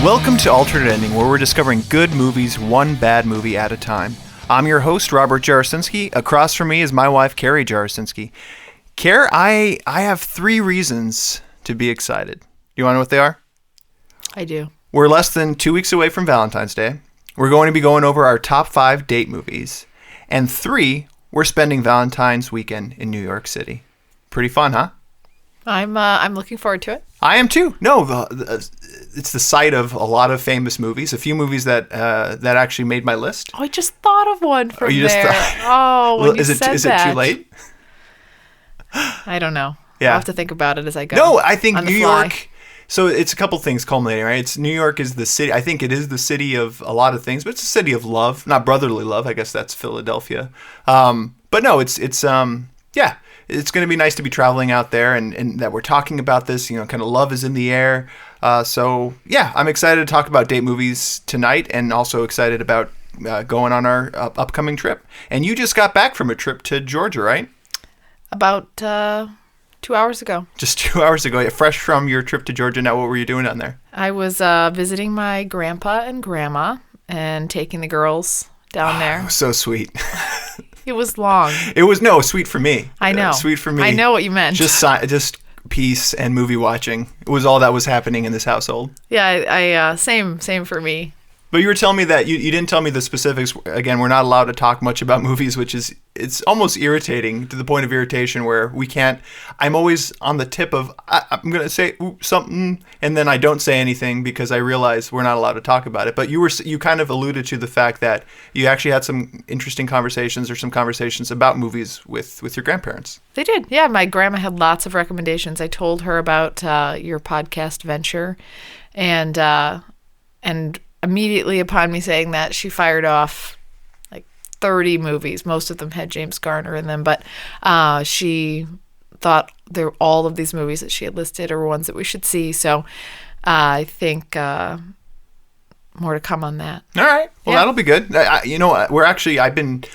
Welcome to Alternate Ending, where we're discovering good movies one bad movie at a time. I'm your host, Robert Jarasinski. Across from me is my wife, Carrie Jarasinski. Care, I have 3 reasons to be excited. You want to know what they are? I do. We're less than 2 weeks away from Valentine's Day. We're going to be going over our top 5 date movies. And 3, we're spending Valentine's weekend in New York City. Pretty fun, huh? I'm looking forward to it. I am too. No, it's the site of a lot of famous movies. A few movies that actually made my list. Oh, I just thought of one from you there. Just when you said that. Is it too late? I don't know. Yeah. I'll have to think about it as I go. No, I think New fly. York. So it's a couple things culminating, right? It's New York is the city. I think it is the city of a lot of things, but it's a city of love, not brotherly love. I guess that's Philadelphia. But no, it's yeah. It's going to be nice to be traveling out there and that we're talking about this, kind of love is in the air. So, yeah, I'm excited to talk about date movies tonight and also excited about going on our upcoming trip. And you just got back from a trip to Georgia, right? About 2 hours ago. Just 2 hours ago. Fresh from your trip to Georgia. Now, what were you doing down there? I was visiting my grandpa and grandma and taking the girls down there. So sweet. It was long. It was sweet for me. I know. Sweet for me. I know what you meant. Just peace and movie watching. It was all that was happening in this household. Yeah, same for me. But you were telling me that you didn't tell me the specifics. Again, we're not allowed to talk much about movies, which is, it's almost irritating to the point of irritation where we can't. I'm always on the tip of, I'm going to say something, and then I don't say anything because I realize we're not allowed to talk about it. But you kind of alluded to the fact that you actually had some interesting conversations or some conversations about movies with your grandparents. They did. Yeah, my grandma had lots of recommendations. I told her about your podcast venture, and immediately upon me saying that, she fired off like 30 movies. Most of them had James Garner in them, but she thought all of these movies that she had listed are ones that we should see. So I think more to come on that. All right. Well, That'll be good. I've been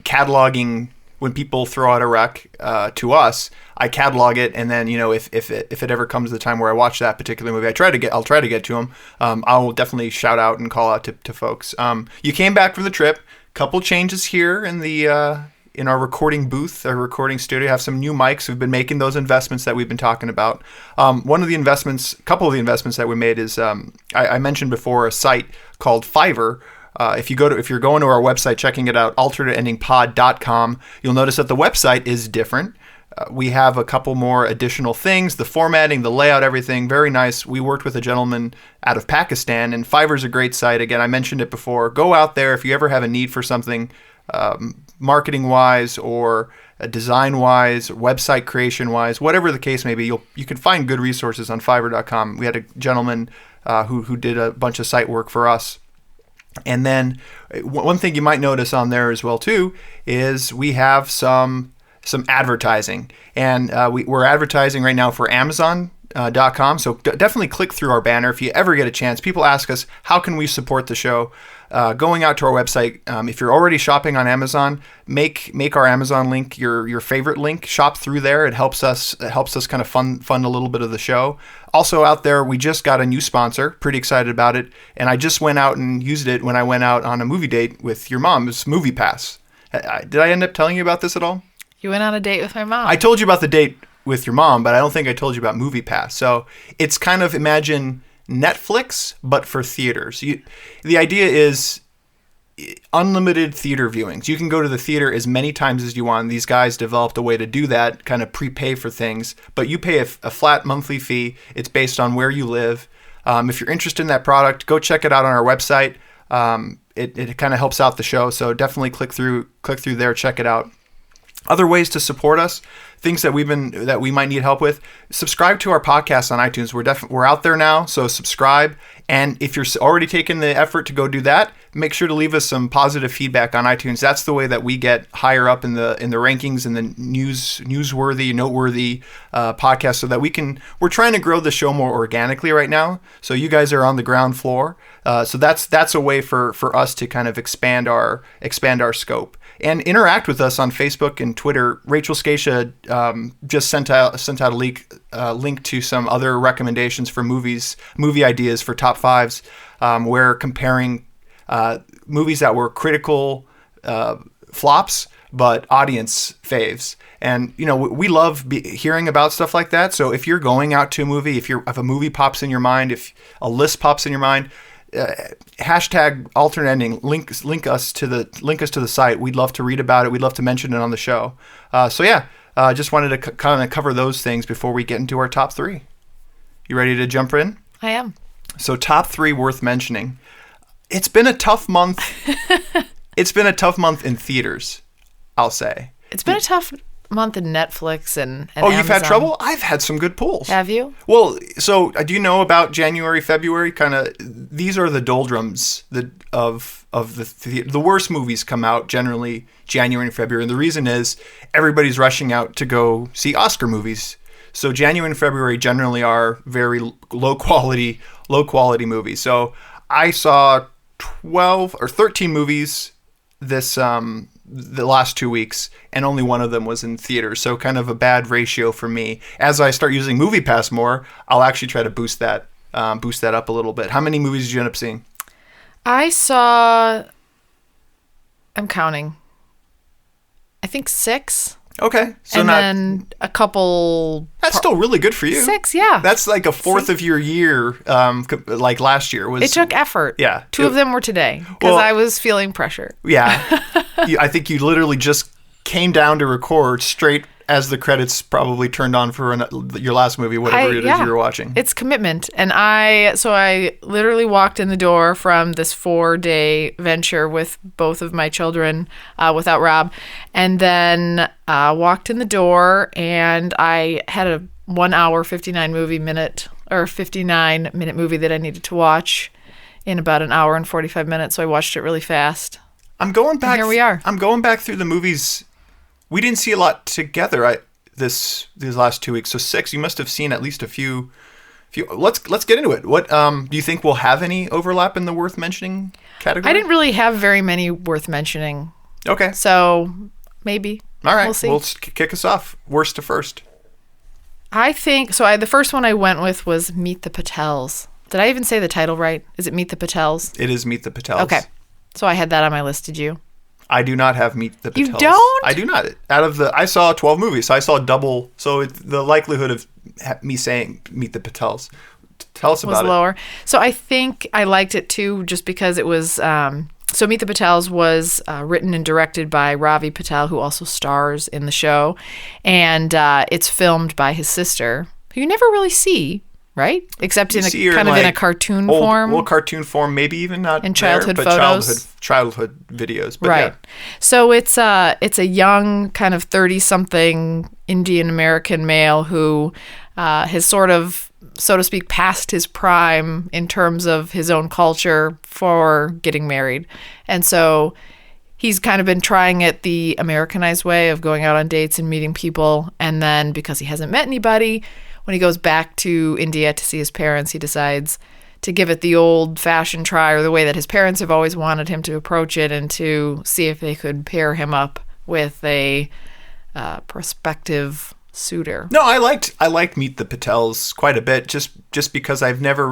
cataloging when people throw out a rec to us. I catalog it, and then if it ever comes to the time where I watch that particular movie, I'll try to get to them. I'll definitely shout out and call out to folks. You came back from the trip. Couple changes here in our recording booth, our recording studio. Have some new mics. We've been making those investments that we've been talking about. Couple of the investments that we made is I mentioned before a site called Fiverr. If you're going to our website, checking it out, alternateendingpod.com, you'll notice that the website is different. We have a couple more additional things, the formatting, the layout, everything, very nice. We worked with a gentleman out of Pakistan, and Fiverr's a great site. Again, I mentioned it before. Go out there if you ever have a need for something marketing-wise or design-wise, website creation-wise, whatever the case may be, you can find good resources on Fiverr.com. We had a gentleman who did a bunch of site work for us. And then one thing you might notice on there as well too is we have some advertising, and we're advertising right now for Amazon.com. So definitely click through our banner if you ever get a chance. People ask us, how can we support the show? Going out to our website, if you're already shopping on Amazon, make our Amazon link your favorite link. Shop through there. It helps us kind of fund a little bit of the show. Also out there, we just got a new sponsor. Pretty excited about it. And I just went out and used it when I went out on a movie date with your mom. It's Movie Pass. Did I end up telling you about this at all? You went on a date with my mom. I told you about the date with your mom, but I don't think I told you about Movie Pass. So it's kind of, imagine Netflix, but for theaters. The idea is unlimited theater viewings. You can go to the theater as many times as you want. These guys developed a way to do that, kind of prepay for things, but you pay a flat monthly fee. It's based on where you live. If you're interested in that product, go check it out on our website. It kind of helps out the show, so definitely click through there, check it out. Other ways to support us, things that we might need help with. Subscribe to our podcast on iTunes. We're out there now, so subscribe. And if you're already taking the effort to go do that, make sure to leave us some positive feedback on iTunes. That's the way that we get higher up in the rankings and the newsworthy, noteworthy podcast, so that we're trying to grow the show more organically right now. So you guys are on the ground floor. So that's a way for us to kind of expand our scope. And interact with us on Facebook and Twitter. Rachel Scatia just sent out a link to some other recommendations for movie ideas for top fives. where comparing movies that were critical flops but audience faves. And, we love hearing about stuff like that. So if you're going out to a movie, if a movie pops in your mind, if a list pops in your mind, hashtag alternate ending, link us to the site. We'd love to read about it. We'd love to mention it on the show. Just wanted to kind of cover those things before we get into our top 3. You ready to jump in? I am. So top 3 worth mentioning. It's been a tough month. It's been a tough month in theaters, I'll say. It's been a tough month in Netflix and Oh, you've Amazon. had trouble? I've had some good pulls. Have you? Well, so do you know about January, February? Kind of, these are the doldrums of the worst movies come out generally January and February. And the reason is everybody's rushing out to go see Oscar movies. So January and February generally are very low quality movies. So I saw 12 or 13 movies the last 2 weeks, and only one of them was in theaters. So kind of a bad ratio for me. As I start using MoviePass more, I'll actually try to boost that up a little bit. How many movies did you end up seeing? I'm counting. I think 6. Okay. So and then a couple... That's still really good for you. 6, yeah. That's like a fourth of your year, like last year. It took effort. Yeah. 2 of them were today, because I was feeling pressure. Yeah. I think you literally just came down to record straight as the credits probably turned on for your last movie, whatever it is you were watching. It's commitment. And I literally walked in the door from this 4-day venture with both of my children, without Rob, and then walked in the door, and I had a 1 hour, 59 minute movie that I needed to watch in about an hour and 45 minutes. So I watched it really fast. I'm going back. And here we are. I'm going back through the movies. We didn't see a lot together these last 2 weeks. So 6. You must have seen at least a few. Let's get into it. What do you think we'll have any overlap in the worth mentioning category? I didn't really have very many worth mentioning. Okay. So maybe. All right. We'll see. Well, kick us off. Worst to first. I think so. The first one I went with was Meet the Patels. Did I even say the title right? Is it Meet the Patels? It is Meet the Patels. Okay. So I had that on my list. Did you? I do not have Meet the Patels. You don't? I do not. I saw 12 movies, so I saw double. So the likelihood of me saying Meet the Patels. Tell us about it. Was lower. So I think I liked it too, just because it was. So Meet the Patels was written and directed by Ravi Patel, who also stars in the show, and it's filmed by his sister, who you never really see. Right? Except in a cartoon form. Well, cartoon form, maybe even not in childhood but photos. Childhood videos. But right. Yeah. So it's a young kind of 30-something Indian American male who has sort of, so to speak, passed his prime in terms of his own culture for getting married. And so he's kind of been trying it the Americanized way of going out on dates and meeting people. And then because he hasn't met anybody, when he goes back to India to see his parents, he decides to give it the old-fashioned try, or the way that his parents have always wanted him to approach it, and to see if they could pair him up with a prospective suitor. No, I liked Meet the Patels quite a bit, just because I've never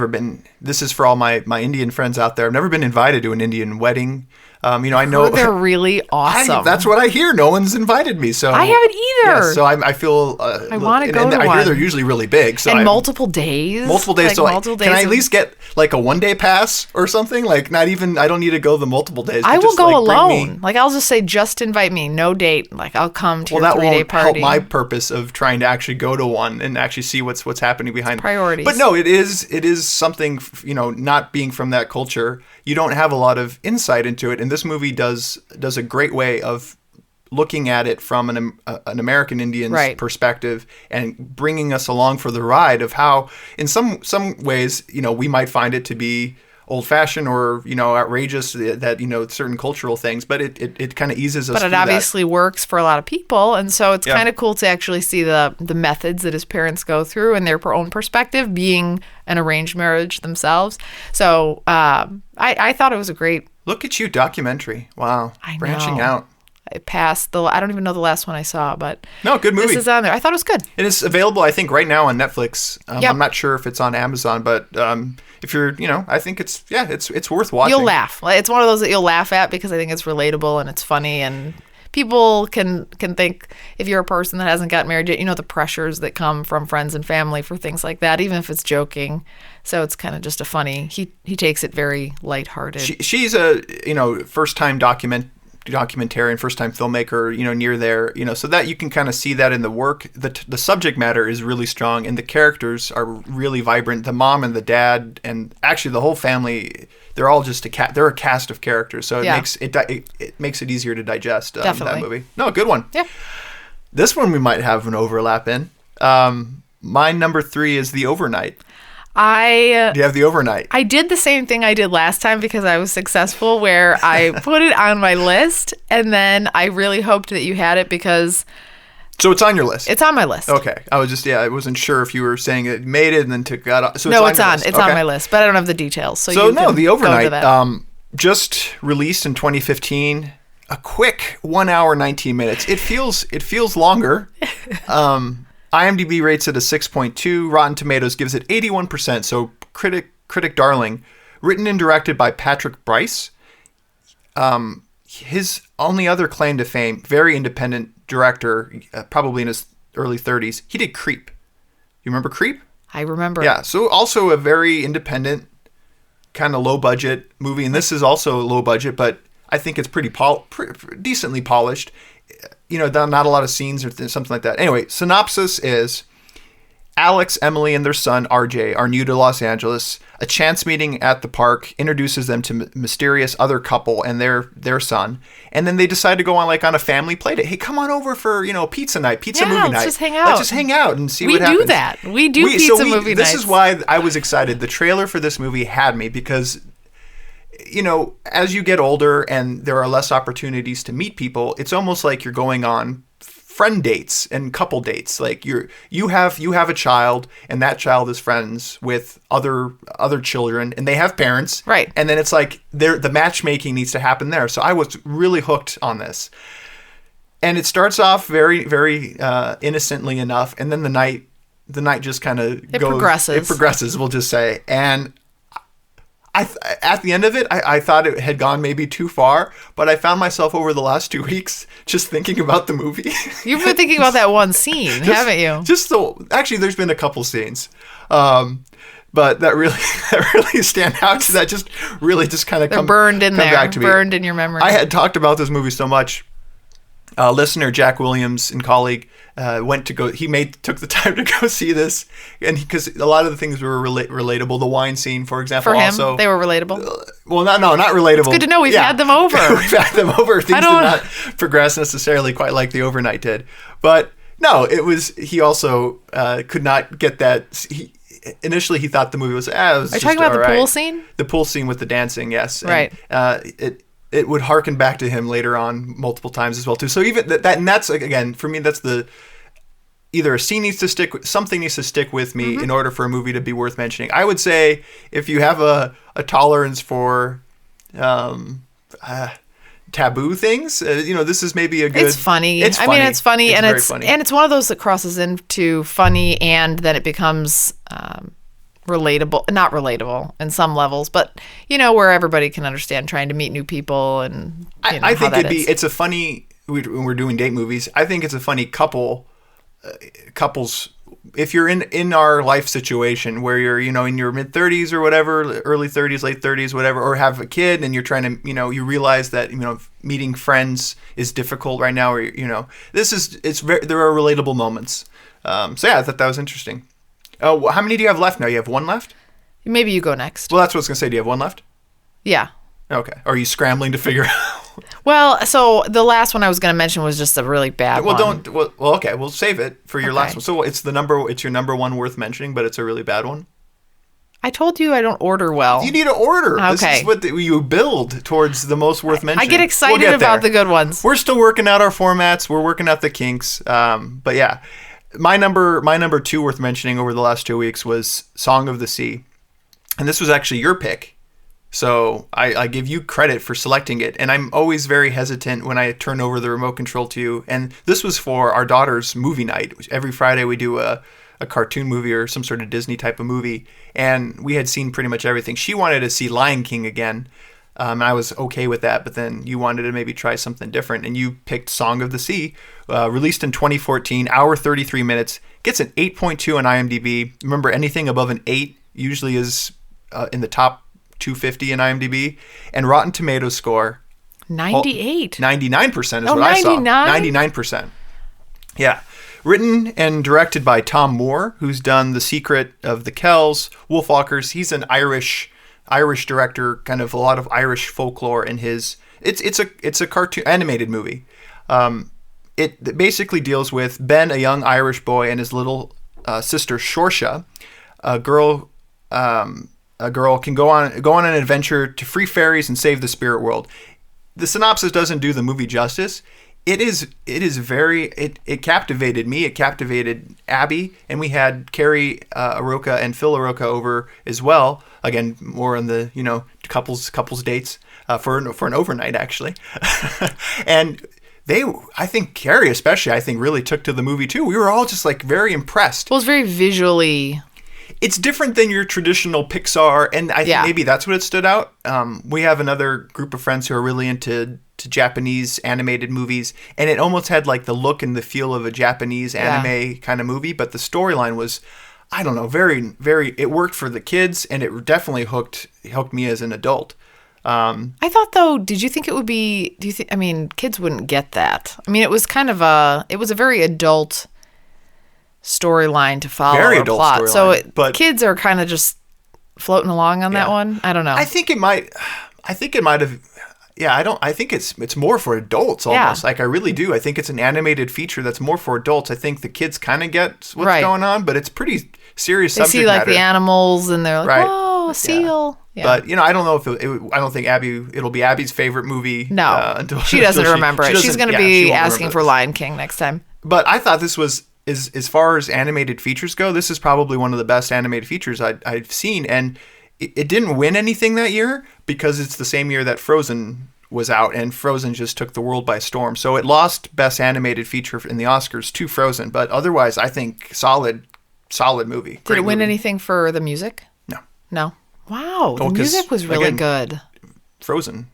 been. This is for all my Indian friends out there. I've never been invited to an Indian wedding. I know they're really awesome. That's what I hear. No one's invited me, so I haven't either. Yeah, so I feel I want to go to one. I hear they're usually really big. So multiple days. Multiple days. Can I at least get like a 1-day pass or something? Like not even. I don't need to go the multiple days. I will go alone. Like I'll just say, just invite me, no date. Like I'll come to your 3-day party. Help my purpose of trying to actually go to one and actually see what's happening behind priorities. But no, it is something. Not being from that culture, you don't have a lot of insight into it, and this movie does a great way of looking at it from an American Indian's perspective and bringing us along for the ride of how, in some ways, we might find it to be old-fashioned or outrageous that certain cultural things, but it kind of eases us. But it obviously works for a lot of people, and so it's kind of cool to actually see the methods that his parents go through and their own perspective, being an arranged marriage themselves. So I thought it was a great. Look at you, documentary! Wow, I know. Branching out. I passed I don't even know the last one I saw, but No, good movie. this is on there. I thought it was good. And it's available, I think, right now on Netflix. Yep. I'm not sure if it's on Amazon, but if you're, I think it's worth watching. You'll laugh. It's one of those that you'll laugh at because I think it's relatable and it's funny, and people can think, if you're a person that hasn't gotten married yet, the pressures that come from friends and family for things like that, even if it's joking. So it's kind of just a funny. He takes it very lighthearted. She's a first-time documentarian, first-time filmmaker, near there, so that you can kind of see that in the work. The subject matter is really strong, and the characters are really vibrant. The mom and the dad, and actually the whole family, they're all just they're a cast of characters, so it makes it easier to digest. That movie. No, good one. Yeah. This one we might have an overlap in. My number 3 is The Overnight. Do you have The Overnight? I did the same thing I did last time because I was successful, where I put it on my list, and then I really hoped that you had it because... So it's on your list? It's on my list. Okay. I wasn't sure if you were saying it made it and then took that off. So it's on my list, but I don't have the details. So The Overnight, just released in 2015. A quick 1 hour, 19 minutes. It feels longer. IMDb rates it a 6.2. Rotten Tomatoes gives it 81%. So critic darling. Written and directed by Patrick Bryce. His only other claim to fame, very independent director, probably in his early 30s. He did Creep. You remember Creep? I remember. Yeah. So also a very independent, kind of low budget movie, and this is also low budget, but I think it's pretty decently polished. Not a lot of scenes or something like that. Anyway, synopsis is Alex, Emily, and their son, RJ, are new to Los Angeles. A chance meeting at the park introduces them to mysterious other couple and their son. And then they decide to go on a family play date. Hey, come on over for, pizza night, movie night. Let's just hang out. Let's just hang out and see what happens. We do that. We do pizza movie nights. This is why I was excited. The trailer for this movie had me because... as you get older and there are less opportunities to meet people, it's almost like you're going on friend dates and couple dates. Like you have a child, and that child is friends with other children, and they have parents. Right. And then it's like the matchmaking needs to happen there. So I was really hooked on this. And it starts off very, very innocently enough, and then the night just kind of goes. Progresses. It progresses, we'll just say. And at the end of it, I thought it had gone maybe too far, but I found myself over the last 2 weeks just thinking about the movie. You've been thinking about that one scene, haven't you? Actually, there's been a couple scenes, but that really stand out. That just really just kind of come burned in there, back to me. Burned in your memory. I had talked about this movie so much. Listener Jack Williams and colleague took the time to go see this, and because a lot of the things were relatable. The wine scene, for example, for him, also they were relatable. Not relatable. It's good to know we've had them over. We've had them over. Things did not progress necessarily quite like The Overnight did, but no, it was. He also could not get that. Initially, he thought the movie was. Are you talking about the pool scene? The pool scene with the dancing, yes. Right. And, it would harken back to him later on multiple times as well too. So even that, and that's again for me, that's either a scene needs to something needs to stick with me in order for a movie to be worth mentioning. I would say if you have a tolerance for taboo things, this is maybe a good. It's funny. It's funny, and it's one of those that crosses into funny, and then it becomes. Not relatable in some levels, but where everybody can understand trying to meet new people, and I think it's a funny when we're doing date movies. I think it's a funny couples if you're in our life situation where you're in your mid 30s or whatever, early 30s, late 30s, whatever, or have a kid and you're trying to you realize that meeting friends is difficult right now, or there are relatable moments. So yeah, I thought that was interesting. How many do you have left now? You have one left? Maybe you go next. Well, that's what I was going to say. Do you have one left? Yeah. Okay. Are you scrambling to figure out? Well, so the last one I was going to mention was just a really bad one. Okay. We'll save it for your last one. So it's your number one worth mentioning, but it's a really bad one? I told you I don't order well. You need to order. Okay. This is what you build towards the most worth mentioning. I get excited about the good ones. We're still working out our formats. We're working out the kinks. But yeah. My number 2 worth mentioning over the last 2 weeks was Song of the Sea. And this was actually your pick So I give you credit for selecting it. And I'm always very hesitant when I turn over the remote control to you. And this was for our daughter's movie night. Every Friday we do a cartoon movie or some sort of Disney type of movie. And we had seen pretty much everything. She wanted to see Lion King again. And I was okay with that, but then you wanted to maybe try something different, and you picked Song of the Sea, released in 2014, hour 33 minutes, gets an 8.2 on IMDb. Remember, anything above an 8 usually is in the top 250 in IMDb. And Rotten Tomatoes score... 98. 99% is what I saw. 99? 99%. Yeah. Written and directed by Tom Moore, who's done The Secret of the Kells, Wolfwalkers. He's an Irish director, kind of a lot of Irish folklore in his. It's a cartoon animated movie. It basically deals with Ben, a young Irish boy, and his little sister Shorsha. A girl can go on an adventure to free fairies and save the spirit world. The synopsis doesn't do the movie justice. It captivated me. It captivated Abby, and we had Carrie Aroka and Phil Aroka over as well. Again, more on the couples dates for an overnight actually, and I think Carrie especially, really took to the movie too. We were all just like very impressed. Well, it's very visually. It's different than your traditional Pixar, and I think maybe that's what it stood out. We have another group of friends who are really into Japanese animated movies, and it almost had like the look and the feel of a Japanese anime kind of movie, but the storyline was, I don't know, very, very, it worked for the kids, and it definitely hooked me as an adult. I thought though, did you think it would be, kids wouldn't get that. It was it was a very adult storyline to follow, very or adult plot. Storyline, but kids are kind of just floating along on that one. I don't know. I think it might have. Yeah, I think it's more for adults almost. Yeah. Like I really do. I think it's an animated feature that's more for adults. I think the kids kind of get what's going on, but it's pretty serious subject matter. They see like the animals and they're like, "Oh, a seal." Yeah. But I don't know if I don't think it'll be Abby's favorite movie. No, until she doesn't remember it. She's going to be asking for Lion King next time. But I thought this was, as far as animated features go, this is probably one of the best animated features I've seen. And it didn't win anything that year because it's the same year that Frozen was out, and Frozen just took the world by storm. So it lost Best Animated Feature in the Oscars to Frozen. But otherwise, I think solid movie. Did it win anything for the music? No. Wow, the music was really good. Frozen.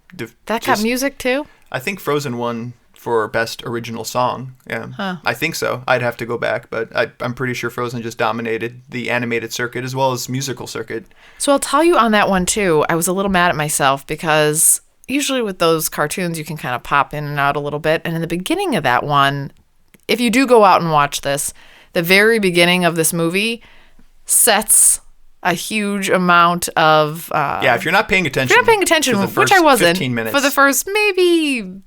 That got music too? I think Frozen won for Best Original Song. Yeah, huh. I think so. I'd have to go back, but I'm pretty sure Frozen just dominated the animated circuit as well as musical circuit. So I'll tell you on that one too, I was a little mad at myself because usually with those cartoons you can kind of pop in and out a little bit. And in the beginning of that one, if you do go out and watch this, the very beginning of this movie sets a huge amount of... if you're not paying attention... which I wasn't, 15 minutes. for the first maybe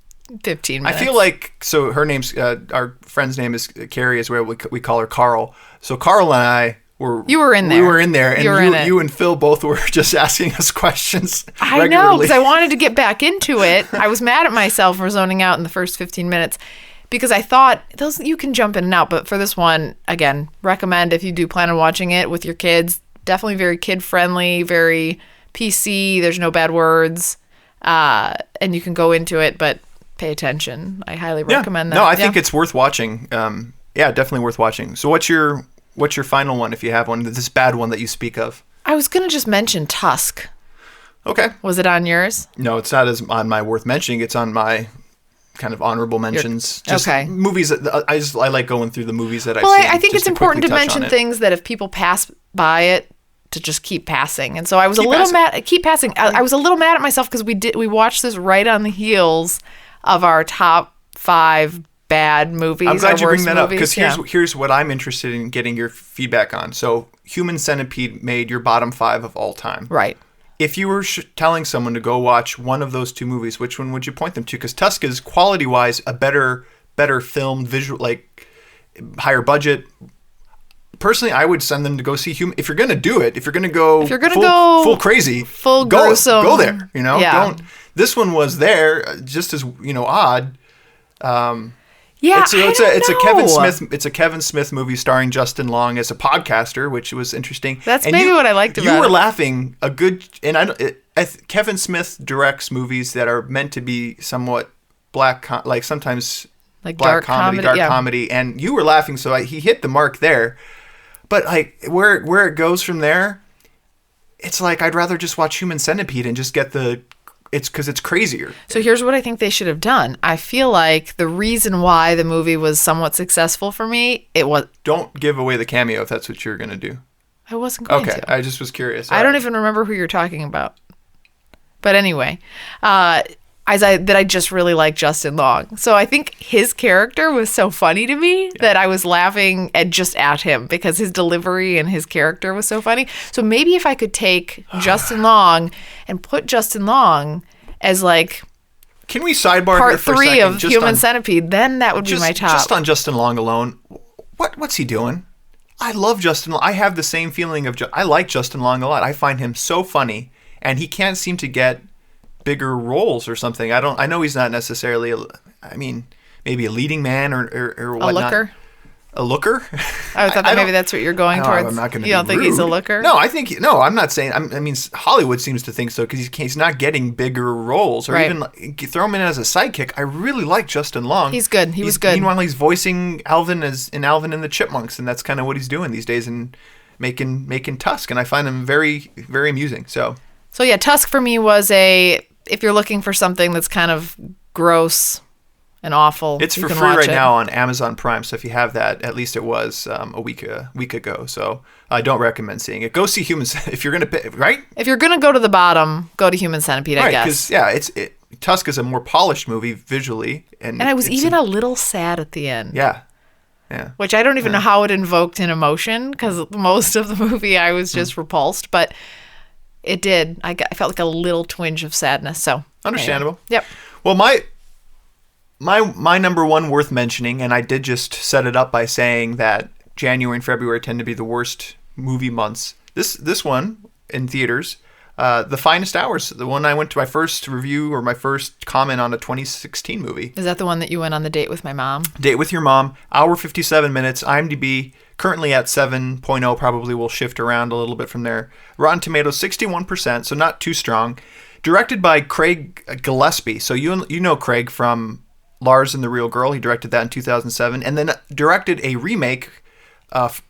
15 minutes. I feel like, so her name's, our friend's name is Carrie, is where we call her Carl. So Carl and I were... You were in there. We were in there, and you and Phil both were just asking us questions I know, because I wanted to get back into it. I was mad at myself for zoning out in the first 15 minutes. Because I thought, you can jump in and out, but for this one, again, recommend if you do plan on watching it with your kids. Definitely very kid-friendly, very PC. There's no bad words. And you can go into it, but pay attention. I highly recommend that. No, I think it's worth watching. Definitely worth watching. So what's your final one, if you have one, this bad one that you speak of? I was going to just mention Tusk. Okay. Was it on yours? No, it's not on my worth mentioning. It's on my kind of honorable mentions. Movies that I like going through the movies that I've seen. Well, I think it's important to mention things that if people pass by it, to just keep passing. And so I was a little mad. Keep passing. I was a little mad at myself because we watched this right on the heels of our top 5 bad movies. I'm glad you bring that up because here's what I'm interested in getting your feedback on. So Human Centipede made your bottom 5 of all time. Right. If you were telling someone to go watch one of those 2 movies, which one would you point them to? Because Tusk is quality-wise a better filmed, visual, like higher budget. Personally, I would send them to go see Human. If you're going to do it, if you're going to go full crazy, full gruesome, go there. Don't. This one was there, just as odd. It's a Kevin Smith movie starring Justin Long as a podcaster, which was interesting. That's maybe what I liked about it. You were laughing a good, and Kevin Smith directs movies that are meant to be somewhat like sometimes Like black dark comedy, comedy, yeah. comedy, and you were laughing, so he hit the mark there. But like where it goes from there, it's like I'd rather just watch Human Centipede and just get it's because it's crazier. So here's what I think they should have done. I feel like the reason why the movie was somewhat successful for me, it was... Don't give away the cameo if that's what you're going to do. I wasn't going Okay, to. I just was curious. I don't even remember who you're talking about. But anyway, I just really like Justin Long. So I think his character was so funny to me that I was laughing at him because his delivery and his character was so funny. So maybe if I could take Justin Long and put Justin Long as like Can we sidebar part here for a 3 second? of Human Centipede, then that would be my top. Just on Justin Long alone, what's he doing? I love Justin Long. I have the same feeling of I like Justin Long a lot. I find him so funny, and he can't seem to get bigger roles or something. I know he's not necessarily maybe a leading man or whatnot. A looker? A looker? I thought that maybe that's what you're going towards. I'm not going to. You don't think he's a looker? No, I'm not saying. Hollywood seems to think so because he's not getting bigger roles or even throw him in as a sidekick. I really like Justin Long. He's good. He was good. Meanwhile, he's voicing Alvin in Alvin and the Chipmunks, and that's kind of what he's doing these days and making Tusk, and I find him very, very amusing. So yeah, Tusk for me was if you're looking for something that's kind of gross and awful, it's for free right now on Amazon Prime. So if you have that, at least it was a week ago. So I don't recommend seeing it. Go see Humans if you're gonna pay, right. If you're gonna go to the bottom, go to Human Centipede. I guess. Because Tusk is a more polished movie visually, and I was even a little sad at the end. Yeah. Which I don't even know how it invoked an emotion because most of the movie I was just repulsed, but it did. I felt like a little twinge of sadness. So understandable. Yep. Well, my number one worth mentioning, and I did just set it up by saying that January and February tend to be the worst movie months. This one in theaters, The Finest Hours, the one I went to my first review or my first comment on a 2016 movie. Is that the one that you went on the date with my mom? Date with your mom, hour 57 minutes, IMDb currently at 7.0, probably will shift around a little bit from there. Rotten Tomatoes 61%, so not too strong. Directed by Craig Gillespie. So you know Craig from Lars and the Real Girl. He directed that in 2007, and then directed a remake,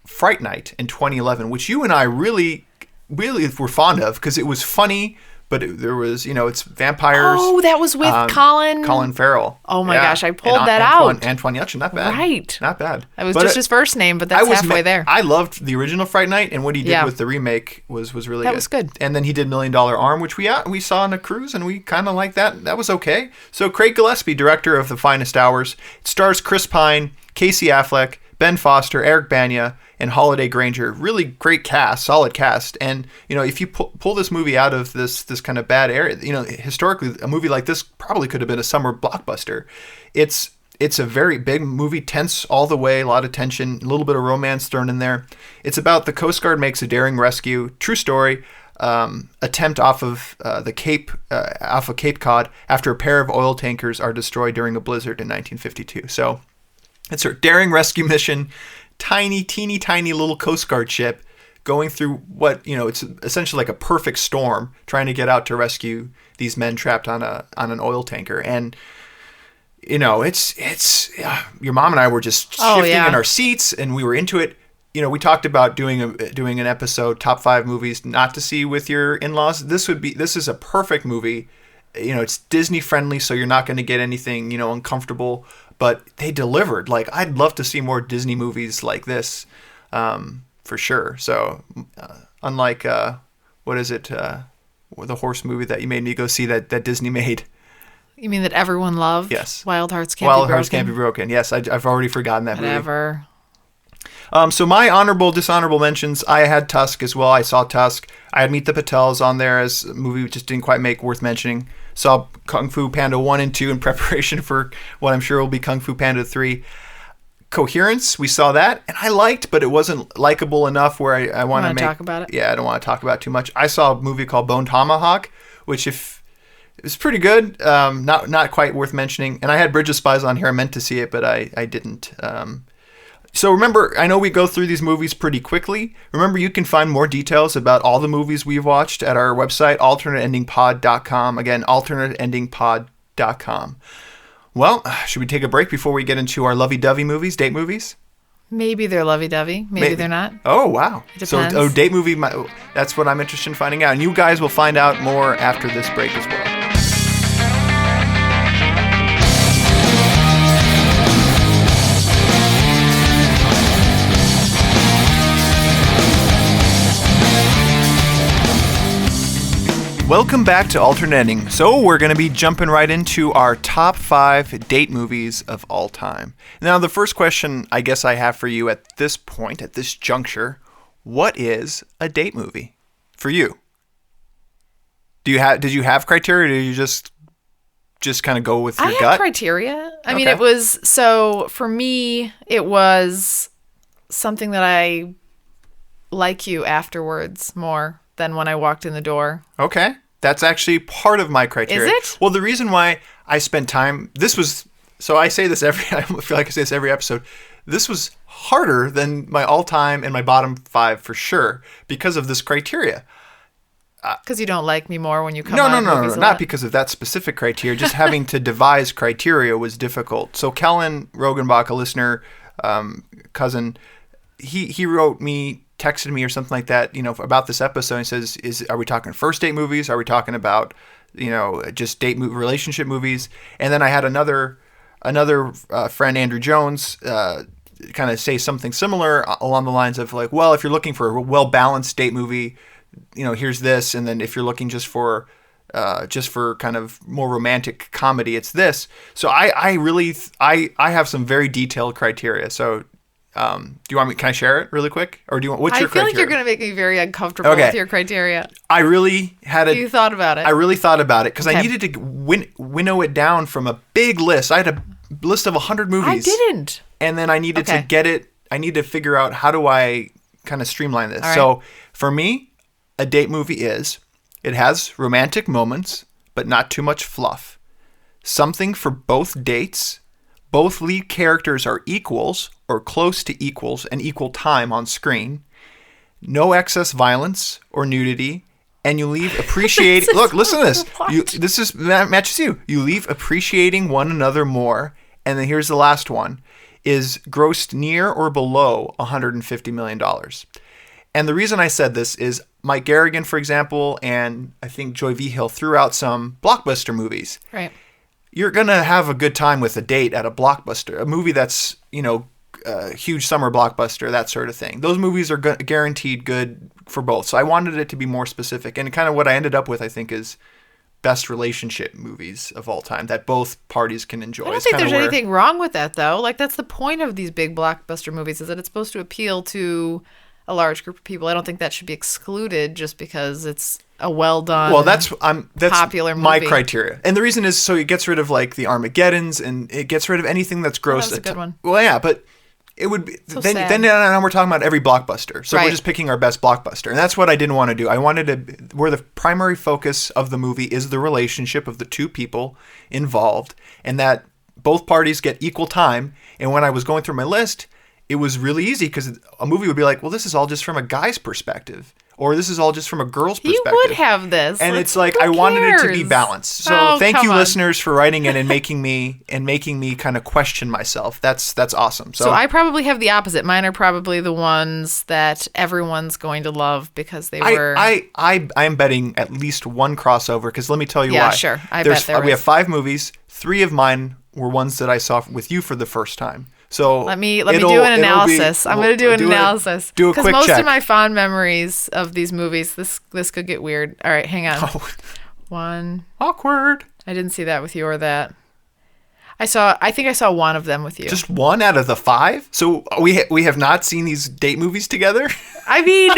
Fright Night, in 2011, which you and I really, really were fond of because it was funny, but there was, it's vampires. Oh, that was with Colin Farrell. Oh my gosh, I pulled that out. Antoine Yelchin, not bad. Right. Not bad. That was just his first name, but that's halfway there. I loved the original Fright Night, and what he did with the remake was really good. That was good. And then he did $1 Million Arm, which we saw on a cruise, and we kind of liked that. That was okay. So Craig Gillespie, director of The Finest Hours, it stars Chris Pine, Casey Affleck, Ben Foster, Eric Bana, and Holiday Granger. Really great cast, solid cast. And, if you pull this movie out of this kind of bad area, historically, a movie like this probably could have been a summer blockbuster. It's a very big movie, tense all the way, a lot of tension, a little bit of romance thrown in there. It's about the Coast Guard makes a daring rescue, true story, attempt off of Cape Cod after a pair of oil tankers are destroyed during a blizzard in 1952. So it's a daring rescue mission, teeny tiny little Coast Guard ship going through what, it's essentially like a perfect storm trying to get out to rescue these men trapped on an oil tanker. And, it's your mom and I were just shifting in our seats and we were into it. We talked about doing an episode, top 5 movies not to see with your in-laws. This is a perfect movie. It's Disney friendly, so you're not going to get anything, uncomfortable. But they delivered. Like, I'd love to see more Disney movies like this, for sure. So, unlike, what is it, the horse movie that you made me go see that Disney made? You mean that everyone loved? Yes. Wild Hearts Can't Be Broken? Wild Hearts Can't Be Broken. Yes, I've already forgotten that movie. Whatever. So my dishonorable mentions, I had Tusk as well. I saw Tusk. I had Meet the Patels on there as a movie which just didn't quite make worth mentioning. Saw Kung Fu Panda 1 and 2 in preparation for what I'm sure will be Kung Fu Panda 3. Coherence, we saw that, and I liked, but it wasn't likable enough where I want to talk about it? Yeah, I don't want to talk about it too much. I saw a movie called Bone Tomahawk, which it was pretty good, not quite worth mentioning. And I had Bridge of Spies on here. I meant to see it, but I didn't. So remember, I know we go through these movies pretty quickly. Remember, you can find more details about all the movies we've watched at our website, alternateendingpod.com. Again, alternateendingpod.com. Well, should we take a break before we get into our lovey-dovey movies, date movies? Maybe they're lovey-dovey. Maybe they're not. Oh, wow. It So, depends. date movie, that's what I'm interested in finding out. And you guys will find out more after this break as well. Welcome back to Alternate Ending. So we're going to be jumping right into our top 5 date movies of all time. Now, the first question I guess I have for you at this point, at this juncture, what is a date movie for you? Did you have criteria, or did you just kind of go with your I gut? had criteria. I mean, it was, so for me, it was something that I like you afterwards more than when I walked in the door. Okay. That's actually part of my criteria. Is it? Well, the reason why I spent time, so I say this I feel like I say this every episode. This was harder than my all-time and my bottom 5 for sure because of this criteria. Because you don't like me more when you come No, on movies a not lot? because of that specific criteria. Just having to devise criteria was difficult. So Kellen Rogenbach, a listener, cousin, he wrote me, texted me or something like that, about this episode, and says, are we talking first date movies? Are we talking about, just relationship movies? And then I had another friend, Andrew Jones, kind of say something similar along the lines of like, well, if you're looking for a well-balanced date movie, here's this. And then if you're looking just for kind of more romantic comedy, it's this. So I have some very detailed criteria. So do you want me? Can I share it really quick, or do you want? What's your criteria? I feel like you're going to make me very uncomfortable with your criteria. I really had You thought about it. I really thought about it because I needed to winnow it down from a big list. I had a list of 100 movies. I didn't. And then I needed to get it. I need to figure out how do I kind of streamline this. All right. So for me, a date movie it has romantic moments, but not too much fluff. Something for both dates. Both lead characters are equals or close to equals and equal time on screen. No excess violence or nudity. And you leave appreciating... Look, listen to this. Matches you. You leave appreciating one another more. And then here's the last one. Is grossed near or below $150 million. And the reason I said this is Mike Garrigan, for example, and I think Joy V. Hill threw out some blockbuster movies. Right. You're going to have a good time with a date at a blockbuster, a movie that's, a huge summer blockbuster, that sort of thing. Those movies are guaranteed good for both. So I wanted it to be more specific. And kind of what I ended up with, I think, is best relationship movies of all time that both parties can enjoy. I don't think there's anything wrong with that, though. Like, that's the point of these big blockbuster movies, is that it's supposed to appeal to a large group of people. I don't think that should be excluded just because it's a well-done, that's popular movie. My criteria. And the reason is so it gets rid of, like, the Armageddons, and it gets rid of anything that's gross. That's a good one. Well, yeah, but it would be... So then now we're talking about every blockbuster. So we're just picking our best blockbuster. And that's what I didn't want to do. I wanted to... Where the primary focus of the movie is the relationship of the two people involved, and that both parties get equal time. And when I was going through my list, it was really easy because a movie would be like, well, this is all just from a guy's perspective. Or this is all just from a girl's perspective. You would have this. And it's like, I wanted it to be balanced. So thank you, listeners, for writing in and making me kind of question myself. That's awesome. So I probably have the opposite. Mine are probably the ones that everyone's going to love because they were... I'm betting at least one crossover, because let me tell you why. Yeah, sure. I bet there We is. have 5 movies. 3 of mine were ones that I saw with you for the first time. So let me do an analysis. I'm going to do an analysis. Do a quick check. Because most of my fond memories of these movies, this could get weird. All right, hang on. Oh. 1. Awkward. I didn't see that with you or that. I think I saw one of them with you. Just one out of the 5? So we have not seen these date movies together? I mean,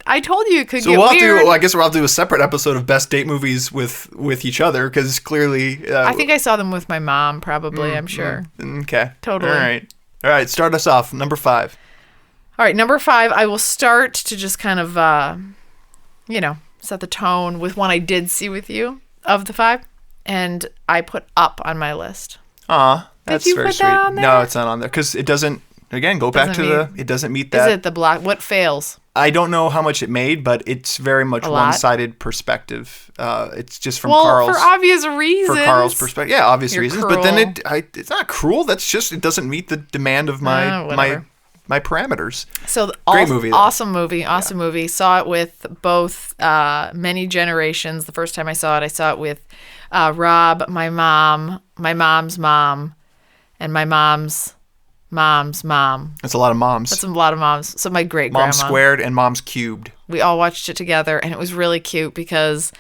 I told you it could get weird. I guess we'll have to do a separate episode of best date movies with each other, because clearly... I think I saw them with my mom, probably, I'm sure. Okay. Totally. All right, start us off. Number 5. All right, number 5, I will start to just kind of, set the tone with one I did see with you of the 5, and I put Up on my list. Aw, That's Did you very put sweet. that on there? No, it's not on there because it doesn't. Again, go back Doesn't to meet- it doesn't meet that. Is it the block? What fails? I don't know how much it made, but it's very much A lot? one-sided perspective. It's just from Well, Carl's for obvious reasons. perspective. Yeah, obvious You're reasons. But then cruel. it's not cruel. That's just it doesn't meet the demand of my whatever. my parameters. So Great movie, though. awesome movie. Saw it with both many generations. The first time I saw it with Rob, my mom, my mom's mom, and my mom's mom. It's a lot of moms. That's a lot of moms. So my great grandma. Moms squared and moms cubed. We all watched it together, and it was really cute because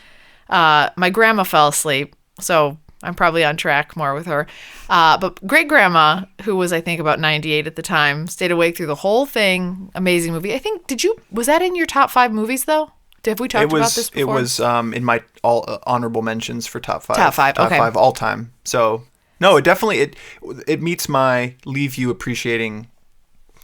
my grandma fell asleep. So I'm probably on track more with her. But great grandma, who was I think about 98 at the time, stayed awake through the whole thing. Amazing movie. I think was that in your top 5 movies though? Have we talked about this before? It was in my all honorable mentions for top 5. Top 5, okay. 5 all time. So no, it definitely it meets my leave you appreciating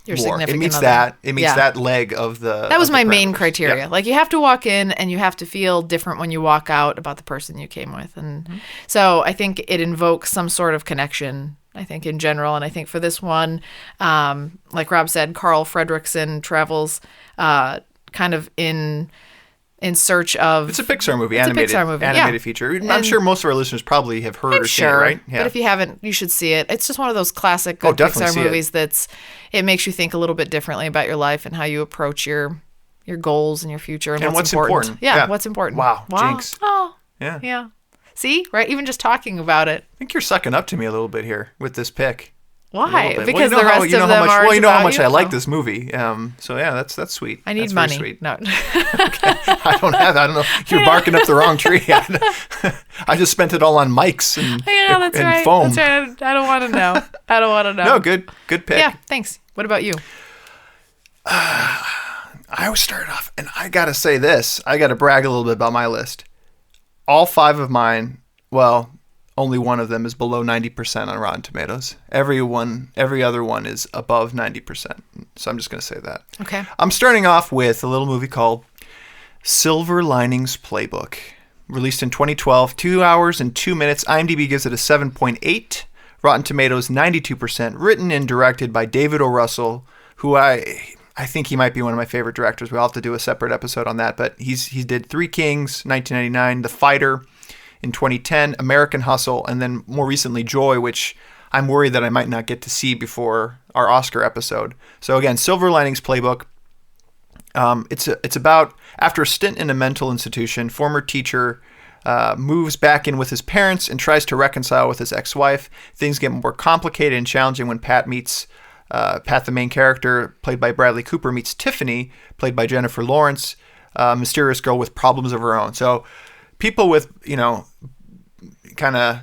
Your more. significant It meets other. that. It meets Yeah. that leg of the. That was of the my main parameters. criteria. Yep. Like you have to walk in and you have to feel different when you walk out about the person you came with. And so I think it invokes some sort of connection, I think in general. And I think for this one, like Rob said, Carl Fredricksen travels kind of in search of... It's a Pixar movie, It's a Pixar movie, animated yeah. feature. I'm And- sure most of our listeners probably have heard or seen it, Sure, right? but if you haven't, you should see it. It's just one of those classic good definitely Pixar see it. movies it makes you think a little bit differently about your life and how you approach your goals and your future and, what's important. important. Yeah, Yeah. what's important. Wow, jinx. Oh, Yeah. yeah. See, right? Even just talking about it. I think you're sucking up to me a little bit here with this pick. A little Why? bit. Because Well, the rest of them are. Well, you know how about much you? I like Oh. this movie. So yeah, that's sweet. I need That's very money. Sweet. No. I don't have. I don't know. You're barking up the wrong tree. I just spent it all on mics and, Yeah, that's and right. foam. That's right. I don't want to know. I don't want to know. No, good pick. Yeah, thanks. What about you? I always start off, and I gotta say this. I gotta brag a little bit about my list. All 5 of mine. Well, only one of them is below 90% on Rotten Tomatoes. Every other one is above 90%. So I'm just gonna say that. Okay. I'm starting off with a little movie called Silver Linings Playbook, released in 2012, 2 hours and 2 minutes. IMDb gives it a 7.8. Rotten Tomatoes 92%. Written and directed by David O. Russell, who I think he might be one of my favorite directors. We'll have to do a separate episode on that. But he did Three Kings, 1999, The Fighter in 2010, American Hustle, and then more recently Joy, which I'm worried that I might not get to see before our Oscar episode. So again, Silver Linings Playbook. It's about after a stint in a mental institution, former teacher moves back in with his parents and tries to reconcile with his ex-wife. Things get more complicated and challenging when Pat, the main character, played by Bradley Cooper, meets Tiffany, played by Jennifer Lawrence, a mysterious girl with problems of her own. So people with, kind of,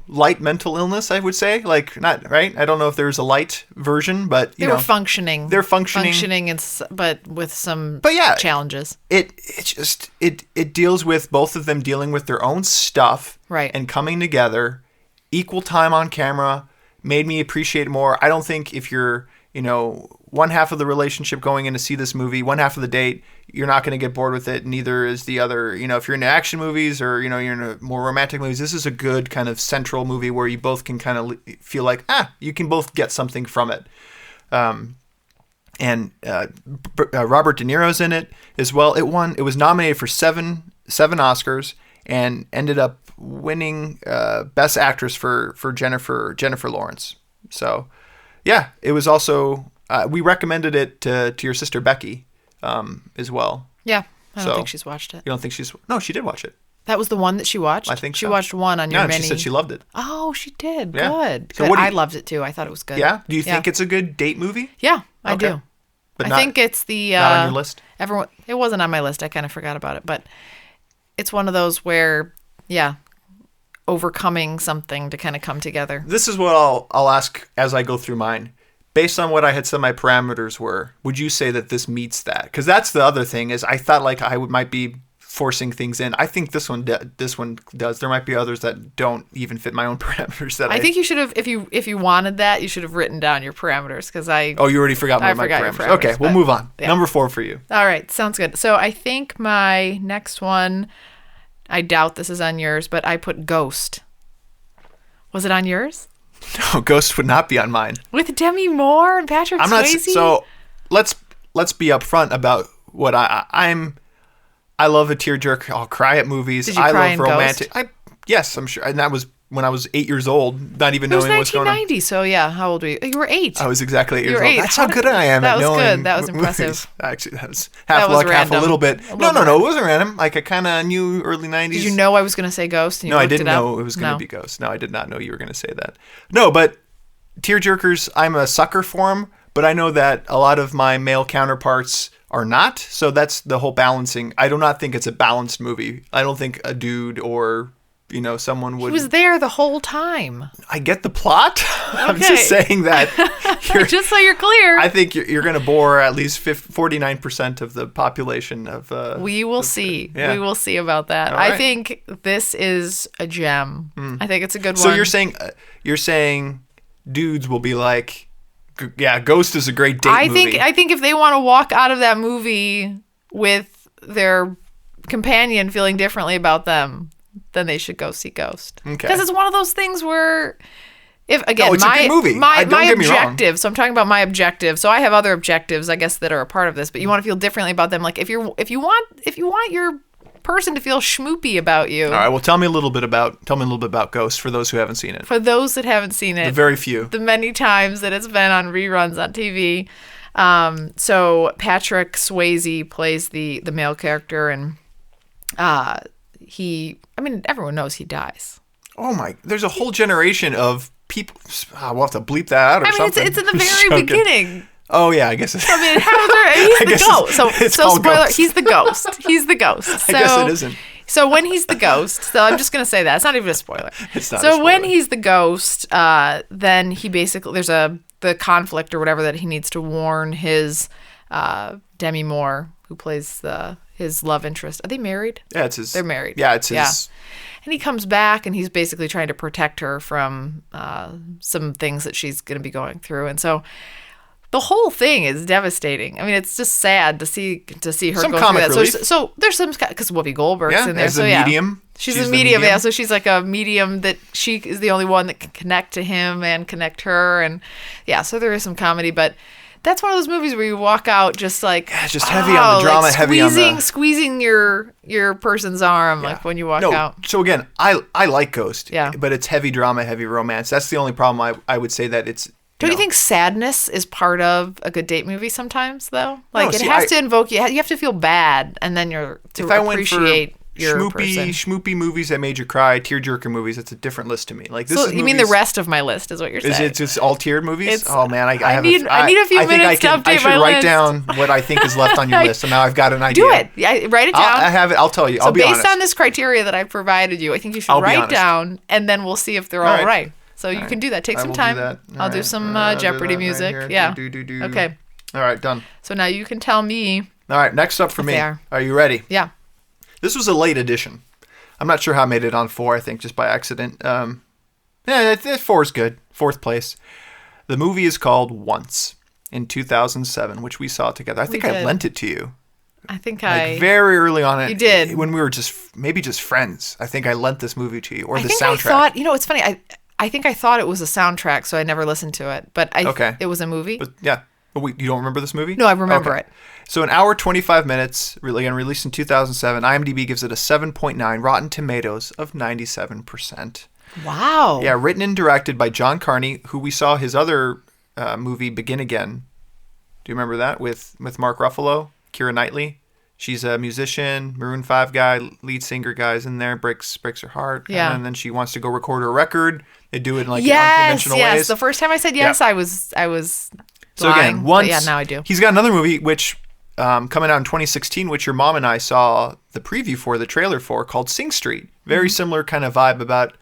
light mental illness, I would say. Like, not, right? I don't know if there's a light version, but, They were functioning. They're functioning. But with some challenges. It deals with both of them dealing with their own stuff. Right. And coming together, equal time on camera, made me appreciate it more. I don't think if you're, one half of the relationship going in to see this movie, one half of the date, you're not going to get bored with it. Neither is the other. If you're into action movies or, you're into more romantic movies, this is a good kind of central movie where you both can kind of feel like, you can both get something from it. And Robert De Niro's in it as well. It was nominated for seven Oscars and ended up winning Best Actress for Jennifer Lawrence. So, yeah, it was also we recommended it to your sister Becky as well. Yeah, I don't think she's watched it. You don't think No, she did watch it. That was the one that she watched? I think she so. watched one on your many. She said she loved it. Oh, she did. Yeah. Good. So Good. what do you- I loved it too. I thought it was good. Yeah? Do you think it's a good date movie? Yeah, I Okay. do. But I not- think it's the not on your list? Everyone. It wasn't on my list. I kind of forgot about it, but it's one of those where, overcoming something to kind of come together. This is what I'll ask as I go through mine. Based on what I had said my parameters were, would you say that this meets that? Because that's the other thing is I thought like might be forcing things in. I think this one does. There might be others that don't even fit my own parameters. I think you should have, if you wanted that, you should have written down your parameters because Oh, you already forgot my forgot your parameters. parameters, Okay, we'll but- move on. yeah. Number 4 for you. All right, sounds good. So I think my next one, I doubt this is on yours, but I put Ghost. Was it on yours? No, Ghost would not be on mine. With Demi Moore and Patrick Swayze? So let's be upfront about what I'm. I love a tearjerker. I'll cry at movies. Did you I cry love in romantic. Ghost? Yes, I'm sure. And that was when I was 8 years old, not even It was knowing what's going on. 1990, so yeah, how old were you? You were 8. I was exactly 8 years You were old. 8. That's how good I am That at was knowing good. That was movies. impressive. Actually, that was half was luck, half a random. little bit. A No, little it wasn't random. Like, I kind of knew early 90s. Did you know I was going to say Ghost? And you No, I looked didn't it up? know it was going to No. be Ghost. No, I did not know you were going to say that. No, but tearjerkers, I'm a sucker for them, but I know that a lot of my male counterparts are not. So that's the whole balancing. I do not think it's a balanced movie. I don't think a dude or, someone would. He was there the whole time. I get the plot. I'm Okay. just saying that. Just so you're clear. I think you're going to bore at least 49% of the population of. We will see. Yeah. We will see about that. All I right. think this is a gem. I think it's a good So one. you're saying dudes will be like, yeah, Ghost is a great date movie. I think if they want to walk out of that movie with their companion feeling differently about them, then they should go see Ghost. Okay. Because it's one of those things where, if again, No, it's a good movie. my Don't get me wrong. objective. So I'm talking about my objective. So I have other objectives, I guess, that are a part of this. But you want to feel differently about them. Like if you want your person to feel schmoopy about you. All right. Well, tell me a little bit about Ghost for those who haven't seen it. For those that haven't seen it, The very few. the many times that it's been on reruns on TV. So Patrick Swayze plays the male character, and everyone knows he dies. Oh my! There's a whole generation of people. We'll have to bleep that out or something. It's in the very Joking. beginning. Oh yeah, I guess. It's, He's the guess ghost. it's So called spoiler, Ghost. he's the ghost. He's the ghost. So, I guess it isn't. So when he's the ghost, so I'm just gonna say that it's not even a spoiler. It's not a So when spoiler. he's the ghost, then he basically there's the conflict or whatever that he needs to warn his Demi Moore, who plays his love interest. Are they married? Yeah, it's his. They're married. Yeah, it's his. Yeah. And he comes back and he's basically trying to protect her from some things that she's going to be going through. And so the whole thing is devastating. I mean, it's just sad to see her Some go comic through that. relief. So there's some, because Whoopi Goldberg's Yeah, in there. as So a yeah. medium. She's the a medium, yeah. So she's like a medium that she is the only one that can connect to him and connect her. And yeah, so there is some comedy, but that's one of those movies where you walk out just like just heavy on the drama, like heavy on the squeezing your person's arm like when you walk out. So again, I like Ghost. Yeah. But it's heavy drama, heavy romance. That's the only problem I would say that it's. Don't you think sadness is part of a good date movie sometimes though? Like it see, has to invoke you. You have to feel bad, and then you're to if I went for appreciate your person. schmoopy movies that made you cry, tearjerker movies, that's a different list to me. Like this So is you mean the movies- rest of my list is what you're saying? Is it just all tiered movies? It's- Oh man, I need a few minutes to update I should my write list. down what I think is left on your list. So now I've got an idea. Do it. Yeah, write it down. I have it. I'll tell you. So I'll be based honest. on this criteria that I provided you, I think you should I'll be write honest. down, and then we'll see if they're all right. right. So you can do that. Take I some will time. do that. I'll do Alright. some I'll do Jeopardy that right music. here. Yeah. Do. Okay. All right, done. So now you can tell me. All right, next up for me. they are. Are you ready? Yeah. This was a late edition. I'm not sure how I made it on 4, I think, just by accident. Yeah, 4 is good. 4th place. The movie is called Once in 2007, which we saw together. I think I did. lent it to you. I think Like very early on. You did. When we were maybe just friends. I think I lent this movie to you, or I the think soundtrack. I thought, it's funny. I think I thought it was a soundtrack, so I never listened to it. But Okay. it was a movie. But yeah. But you don't remember this movie? No, I remember it. So an hour, 25 minutes, again, released in 2007. IMDb gives it a 7.9, Rotten Tomatoes of 97%. Wow. Yeah, written and directed by John Carney, who we saw his other movie, Begin Again. Do you remember that? With Mark Ruffalo, Keira Knightley. She's a musician, Maroon 5 guy, lead singer guy's in there, breaks her heart. Yeah. And then she wants to go record her record. They do it in like Yes, unconventional yes. ways. The first time I said yes, Yeah. I was So lying, again, but once yeah, now I do. He's got another movie which coming out in 2016, which your mom and I saw the preview for, the trailer for, called Sing Street. Very Mm-hmm. similar kind of vibe about.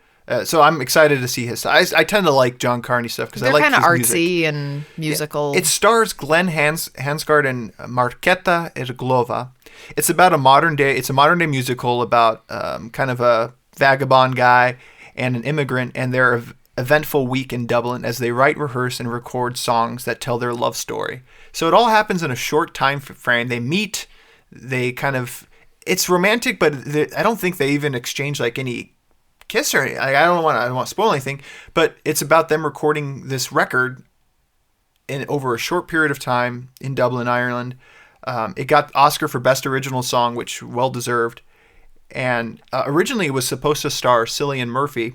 So I'm excited to see his. I tend to like John Carney stuff because I They're like kind of his music. artsy and musical. It stars Glenn Hansgard and Marketa Erglova. It's about a modern day musical about kind of a vagabond guy and an immigrant and their eventful week in Dublin as they write, rehearse, and record songs that tell their love story. So it all happens in a short time frame. They meet, it's romantic, but I don't think they even exchange like any kiss her. I don't want to spoil anything, but it's about them recording this record in over a short period of time in Dublin, Ireland. It got Oscar for Best Original Song, which well deserved. And originally it was supposed to star Cillian Murphy,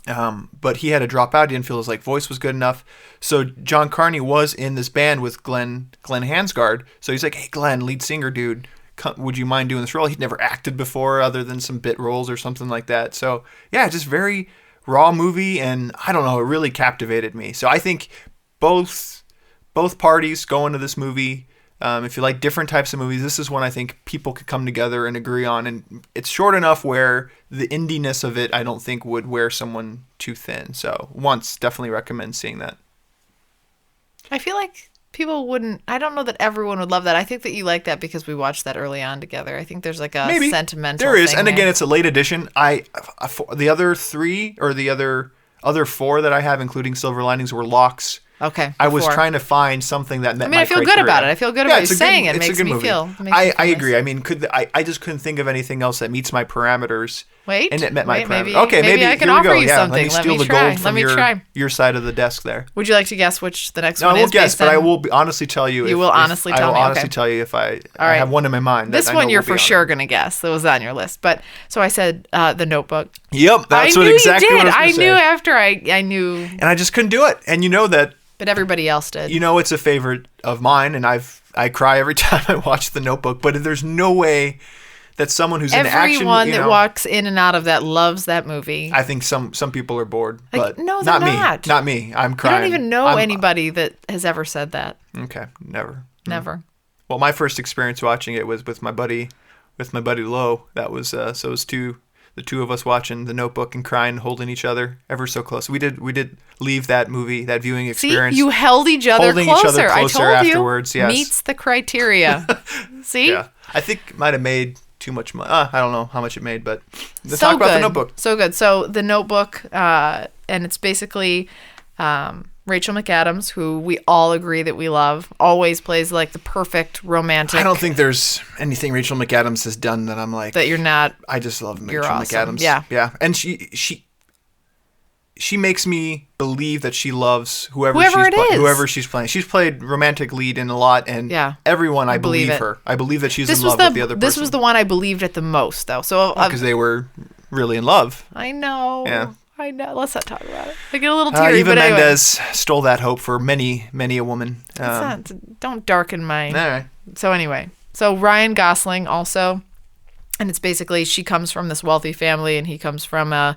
but he had to drop out. He didn't feel his voice was good enough. So John Carney was in this band with Glenn Hansgard. So he's like, hey, Glenn, lead singer dude, would you mind doing this role? He'd never acted before other than some bit roles or something like that. So yeah, just very raw movie. And I don't know, it really captivated me. So I think both parties go into this movie. If you like different types of movies, this is one I think people could come together and agree on. And it's short enough where the indiness of it, I don't think, would wear someone too thin. So definitely recommend seeing that. I feel like people wouldn't. I don't know that everyone would love that. I think that you like that because we watched that early on together. I think there's a Maybe. sentimental There is. thing And there. again, it's a late edition. The other three or the other four that I have, including Silver Linings, were locks. Okay. I was trying to find something that met my I feel criteria. good about it. I feel good about you saying it. It's a Makes good me movie. feel. I agree. I mean, I just couldn't think of anything else that meets my parameters. Wait. And it met my parameters. Maybe, Okay, maybe I can here we offer go. you Yeah, something. let me steal the try. gold from your side of the desk there. Would you like to guess which the next No, one I is? won't guess, based but on- I will honestly tell you. You will honestly tell me, I will honestly okay. tell you if I right. have one in my mind. This that I one know you're will be for on sure it. going to guess. That was on your list. But so I said The Notebook. Yep, that's I what knew exactly you did. what I was I gonna knew say. after I knew. And I just couldn't do it. And you know that. But everybody else did. You know it's a favorite of mine, and I cry every time I watch The Notebook. But there's no way that someone who's in action, Everyone that walks in and out of that loves that movie. I think some people are bored, but no, they're not me. not. Not me. I'm I crying. don't even know anybody that has ever said that. Okay, never. Never. Well, my first experience watching it was with my buddy Lo. That was so it was the two of us watching The Notebook and crying, holding each other ever so close. We did leave that viewing experience. See, you held each other holding closer. each other closer I told afterwards. you. Yes. Meets the criteria. See? Yeah, I think it might have made too much money. I don't know how much it made, but let's So talk about good. The Notebook. So good. So The Notebook, and it's basically Rachel McAdams, who we all agree that we love, always plays the perfect romantic. I don't think there's anything Rachel McAdams has done that I'm like that you're not. I just love Rachel You're awesome. McAdams. Yeah. Yeah. And she makes me believe that she loves whoever she's playing. She's played romantic lead in a lot, and everyone I believe it. her. I believe that she's in love with the other person. This was the one I believed it the most, though. So because they were really in love. I know. Yeah. I know. Let's not talk about it. I get a little teary. Eva but anyway. Mendes stole that hope for many a woman. Don't darken my. All right. So anyway, Ryan Gosling also, and it's basically she comes from this wealthy family and he comes from a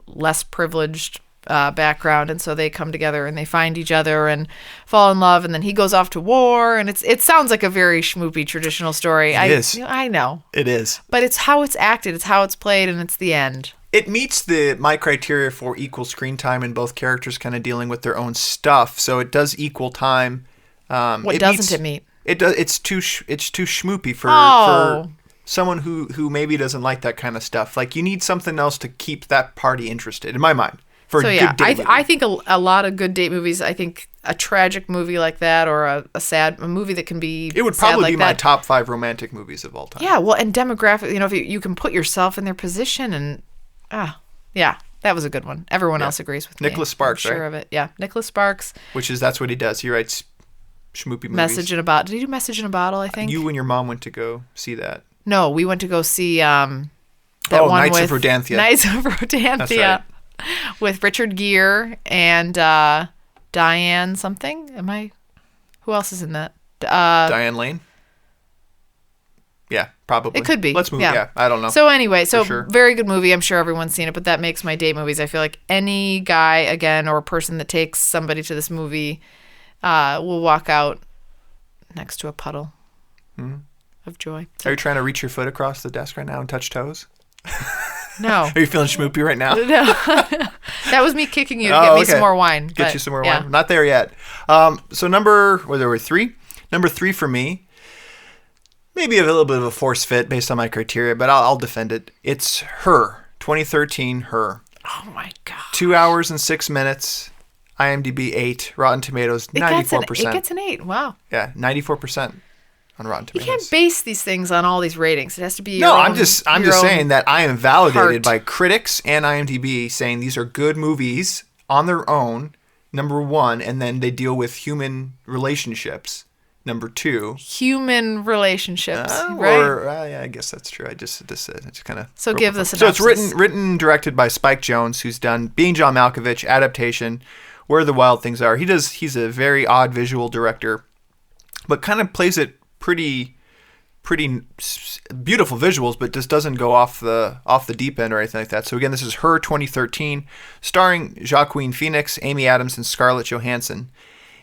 less privileged background, and so they come together and they find each other and fall in love, and then he goes off to war, and it sounds like a very schmoopy traditional story. It is. I know. It is. But it's how it's acted, it's how it's played, and it's the end. It meets my criteria for equal screen time, and both characters kind of dealing with their own stuff, so it does equal time. What doesn't it meet? It does. It's too schmoopy for someone who maybe doesn't like that kind of stuff. Like, you need something else to keep that party interested, in my mind. For a good date movie. I think a lot of good date movies. I think a tragic movie like that, or a movie that can be. It would probably be my top 5 romantic movies of all time. Yeah, well, and demographic. If you can put yourself in their position, and yeah, that was a good one. Everyone else agrees with me. Nicholas Sparks, I'm sure right? of it. Yeah, Nicholas Sparks. That's what he does. He writes schmoopy movies. Message in a Bottle. Did he do Message in a Bottle? I think you and your mom went to go see that. No, we went to go see that one Knights with of Rodanthe. Knights of Rodanthe. That's right. With Richard Gere and Diane something. Who else is in that? Diane Lane. Yeah, probably. It could be. Let's move. Yeah, I don't know. So anyway, sure. Very good movie. I'm sure everyone's seen it, but that makes my date movies. I feel like any guy, again, or person that takes somebody to this movie will walk out next to a puddle of joy. Are you trying to reach your foot across the desk right now and touch toes? No. Are you feeling schmoopy right now? No. That was me kicking you to get me some more wine. Get you some more wine. Not there yet. So there were 3. Number 3 for me. Maybe a little bit of a force fit based on my criteria, but I'll defend it. It's Her, 2013 Her. Oh my God. 2 hours and 6 minutes. IMDb 8. Rotten Tomatoes 94%. It gets an 8. Wow. Yeah, 94%. on Rotten You Tomatoes. can't base these things on all these ratings. It has to be your No, own, I'm just saying that I am validated by critics and IMDb saying these are good movies on their own, number one, and then they deal with human relationships, number two. Human relationships, right? Yeah, I guess that's true. I just kind of. So give the So synopsis. it's written and directed by Spike Jonze, who's done Being John Malkovich, adaptation, Where the Wild Things Are. He's a very odd visual director, but kind of plays it pretty beautiful visuals, but just doesn't go off the deep end or anything like that. So again, this is Her 2013, starring Joaquin Phoenix, Amy Adams, and Scarlett Johansson.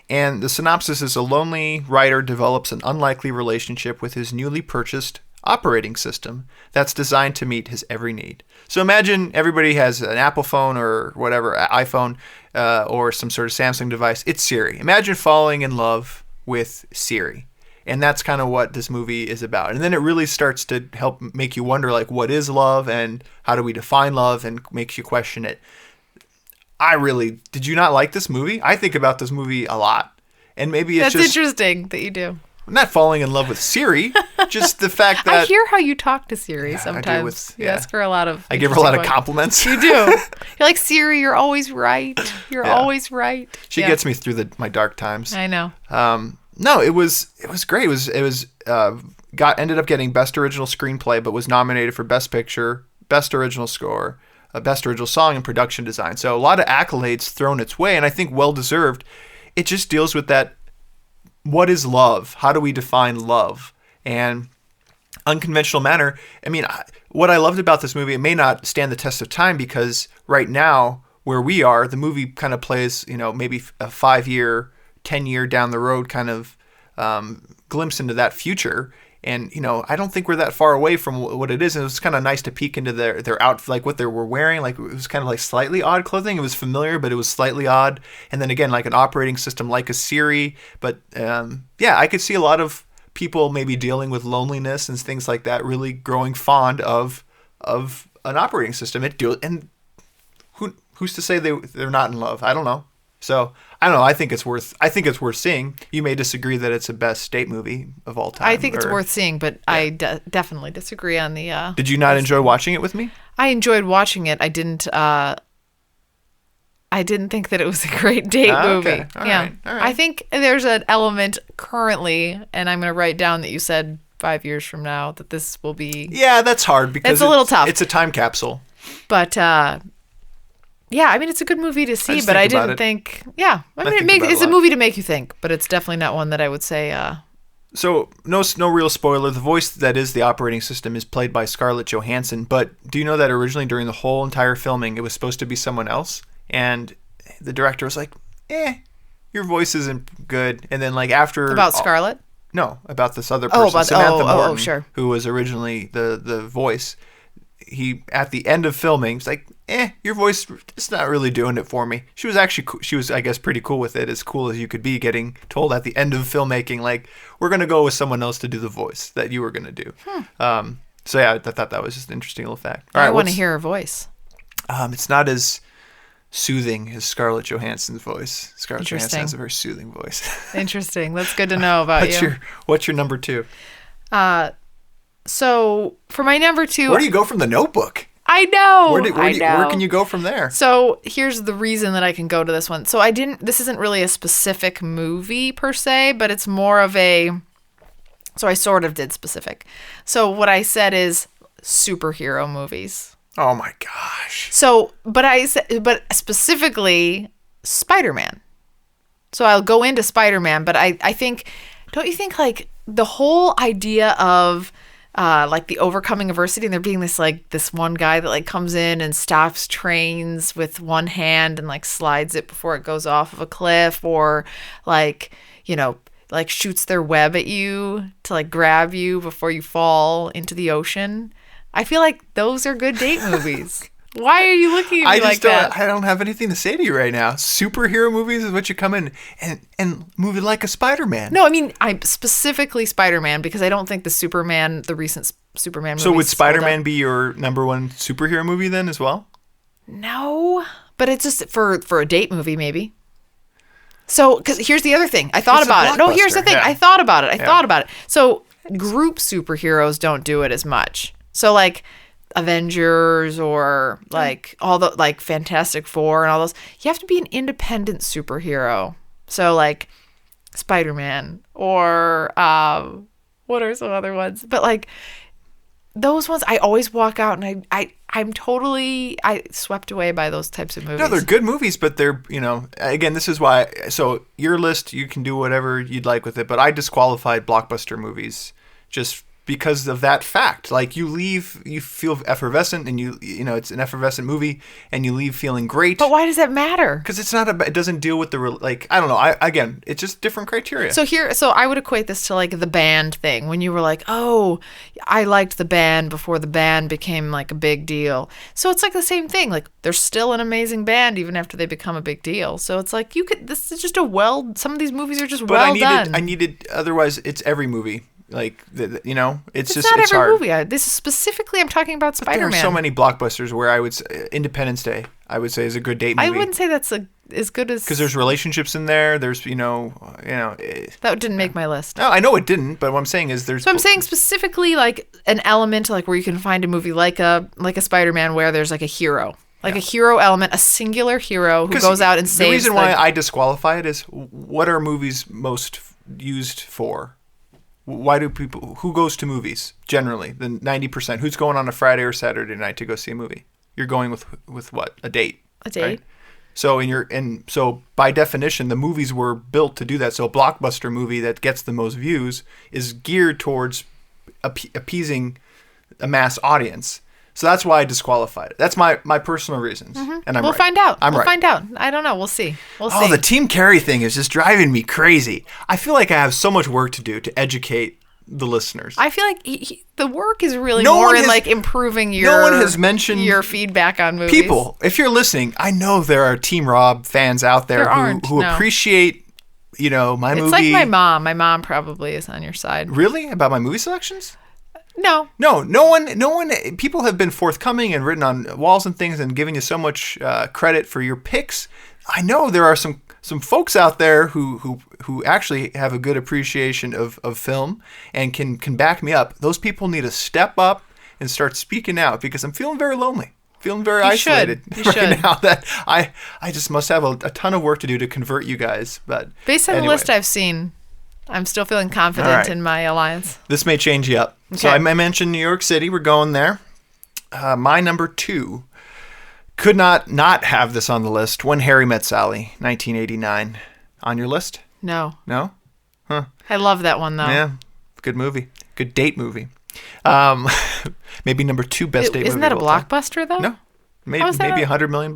And the synopsis is: a lonely writer develops an unlikely relationship with his newly purchased operating system that's designed to meet his every need. So imagine everybody has an Apple phone or whatever, iPhone, or some sort of Samsung device. It's Siri. Imagine falling in love with Siri. And that's kind of what this movie is about. And then it really starts to help make you wonder, like, what is love and how do we define love, and makes you question it. Did you not like this movie? I think about this movie a lot. And maybe it's That's interesting that you do. I'm not falling in love with Siri, just the fact that... I hear how you talk to Siri sometimes. I do You ask her a lot of... I give her a lot of compliments. You do. You're like, Siri, you're always right. You're always right. She gets me through my dark times. I know. No, it was great. Ended up getting Best Original Screenplay, but was nominated for Best Picture, Best Original Score, Best Original Song, and Production Design. So a lot of accolades thrown its way, and I think well deserved. It just deals with that. What is love? How do we define love? And unconventional manner. I mean, what I loved about this movie, it may not stand the test of time because right now where we are, the movie kind of plays, maybe a 5-year, 10-year down the road kind of glimpse into that future. And, I don't think we're that far away from what it is. And it was kind of nice to peek into their outfit, like what they were wearing. Like, it was kind of like slightly odd clothing. It was familiar, but it was slightly odd. And then again, like an operating system, like a Siri. But I could see a lot of people maybe dealing with loneliness and things like that, really growing fond of an operating system. And who's to say they're not in love? I don't know. So I don't know. I think it's worth seeing. You may disagree that it's a best date movie of all time. I think it's worth seeing, but I definitely disagree on the. Did you not enjoy watching it with me? I enjoyed watching it. I didn't. I didn't think that it was a great date movie. Okay. All right. I think there's an element currently, and I'm going to write down that you said 5 years from now that this will be. Yeah, that's hard because it's a little tough. It's a time capsule. But. Yeah, I mean, it's a good movie to see, but I didn't think... Yeah, I mean, it's a movie to make you think, but it's definitely not one that I would say... So, no real spoiler. The voice that is the operating system is played by Scarlett Johansson, but do you know that originally during the whole entire filming, it was supposed to be someone else? And the director was like, your voice isn't good. And then, like, after... About Scarlett? No, about this other person, Samantha Morton, sure. who was originally the voice. He, at the end of filming, was like... your voice is not really doing it for me. She was, I guess, pretty cool with it. As cool as you could be getting told at the end of filmmaking, like, we're going to go with someone else to do the voice that you were going to do. So, yeah, I thought that was just an interesting little fact. All right, I want to hear her voice. It's not as soothing as Scarlett Johansson's voice. Scarlett Johansson has a very soothing voice. Interesting. That's good to know about What's your number 2? So, for my number 2... Where do you go from The Notebook? I know. Where can you go from there? So here's the reason that I can go to this one. So this isn't really a specific movie per se, but it's more of so I sort of did specific. So what I said is superhero movies. Oh my gosh. So, but specifically Spider-Man. So I'll go into Spider-Man, but I think, don't you think like the whole idea of like the overcoming adversity, and there being this one guy that like comes in and stops trains with one hand and like slides it before it goes off of a cliff, or like, like shoots their web at you to like grab you before you fall into the ocean. I feel like those are good date movies. Why are you looking at me like that? I don't have anything to say to you right now. Superhero movies is what you come in and move it like a Spider-Man. No, I mean, I'm specifically Spider-Man because I don't think the recent Superman movies. So would Spider-Man be your number 1 superhero movie then as well? No, but it's just for a date movie maybe. So, because here's the other thing. I thought about it. No, here's the thing. Yeah. I thought about it. So group superheroes don't do it as much. So like Avengers or like all the like Fantastic Four and all those, you have to be an independent superhero. So like Spider-Man or what are some other ones? But like those ones, I always walk out and I'm totally swept away by those types of movies. No, they're good movies, but they're, again, this is why, so your list, you can do whatever you'd like with it, but I disqualified blockbuster movies just because of that fact. Like, you leave, you feel effervescent, and it's an effervescent movie, and you leave feeling great. But why does that matter? Because it's not it doesn't deal with I don't know. Again, it's just different criteria. So I would equate this to like the band thing. When you were like, oh, I liked the band before the band became like a big deal. So it's like the same thing. Like, they're still an amazing band even after they become a big deal. So it's like, this is just some of these movies are just done. I needed, otherwise it's every movie. Like, it's just not it's every hard. movie. This is specifically, I'm talking about Spider-Man. There are so many blockbusters where I would say Independence Day, I would say, is a good date movie. I wouldn't say that's as good as... Because there's relationships in there. There's, that didn't make my list. No, I know it didn't, but what I'm saying is there's... So I'm saying specifically like an element like where you can find a movie like a Spider-Man where there's like a hero. Like a hero element, a singular hero who goes out and saves... The reason why I disqualify it is, what are movies most used for? Why do who goes to movies generally? The 90%. Who's going on a Friday or Saturday night to go see a movie? You're going with what? A date. A date. Right? So so by definition, the movies were built to do that. So a blockbuster movie that gets the most views is geared towards appeasing a mass audience. So that's why I disqualified it. That's my personal reasons. Mm-hmm. And we'll right. find out. We'll find out. I don't know. We'll see. Oh, the Team Carrie thing is just driving me crazy. I feel like I have so much work to do to educate the listeners. I feel like the work is really more in like improving your... No one has mentioned... your feedback on movies. People, if you're listening, I know there are Team Rob fans out there who appreciate, my movie. It's like my mom. My mom probably is on your side. Really? About my movie selections? No. No one, people have been forthcoming and written on walls and things and giving you so much credit for your picks. I know there are some folks out there who actually have a good appreciation of film and can back me up. Those people need to step up and start speaking out, because I'm feeling very lonely. Feeling very isolated right now. That I just must have a ton of work to do to convert you guys. But based on the list I've seen, I'm still feeling confident in my alliance. This may change you up. Okay. So I mentioned New York City. We're going there. My number 2 could not have this on the list. When Harry Met Sally, 1989. On your list? No. No? Huh. I love that one, though. Yeah. Good movie. Good date movie. Maybe number 2 best date movie. Isn't that a blockbuster, though? No. Maybe $100 million.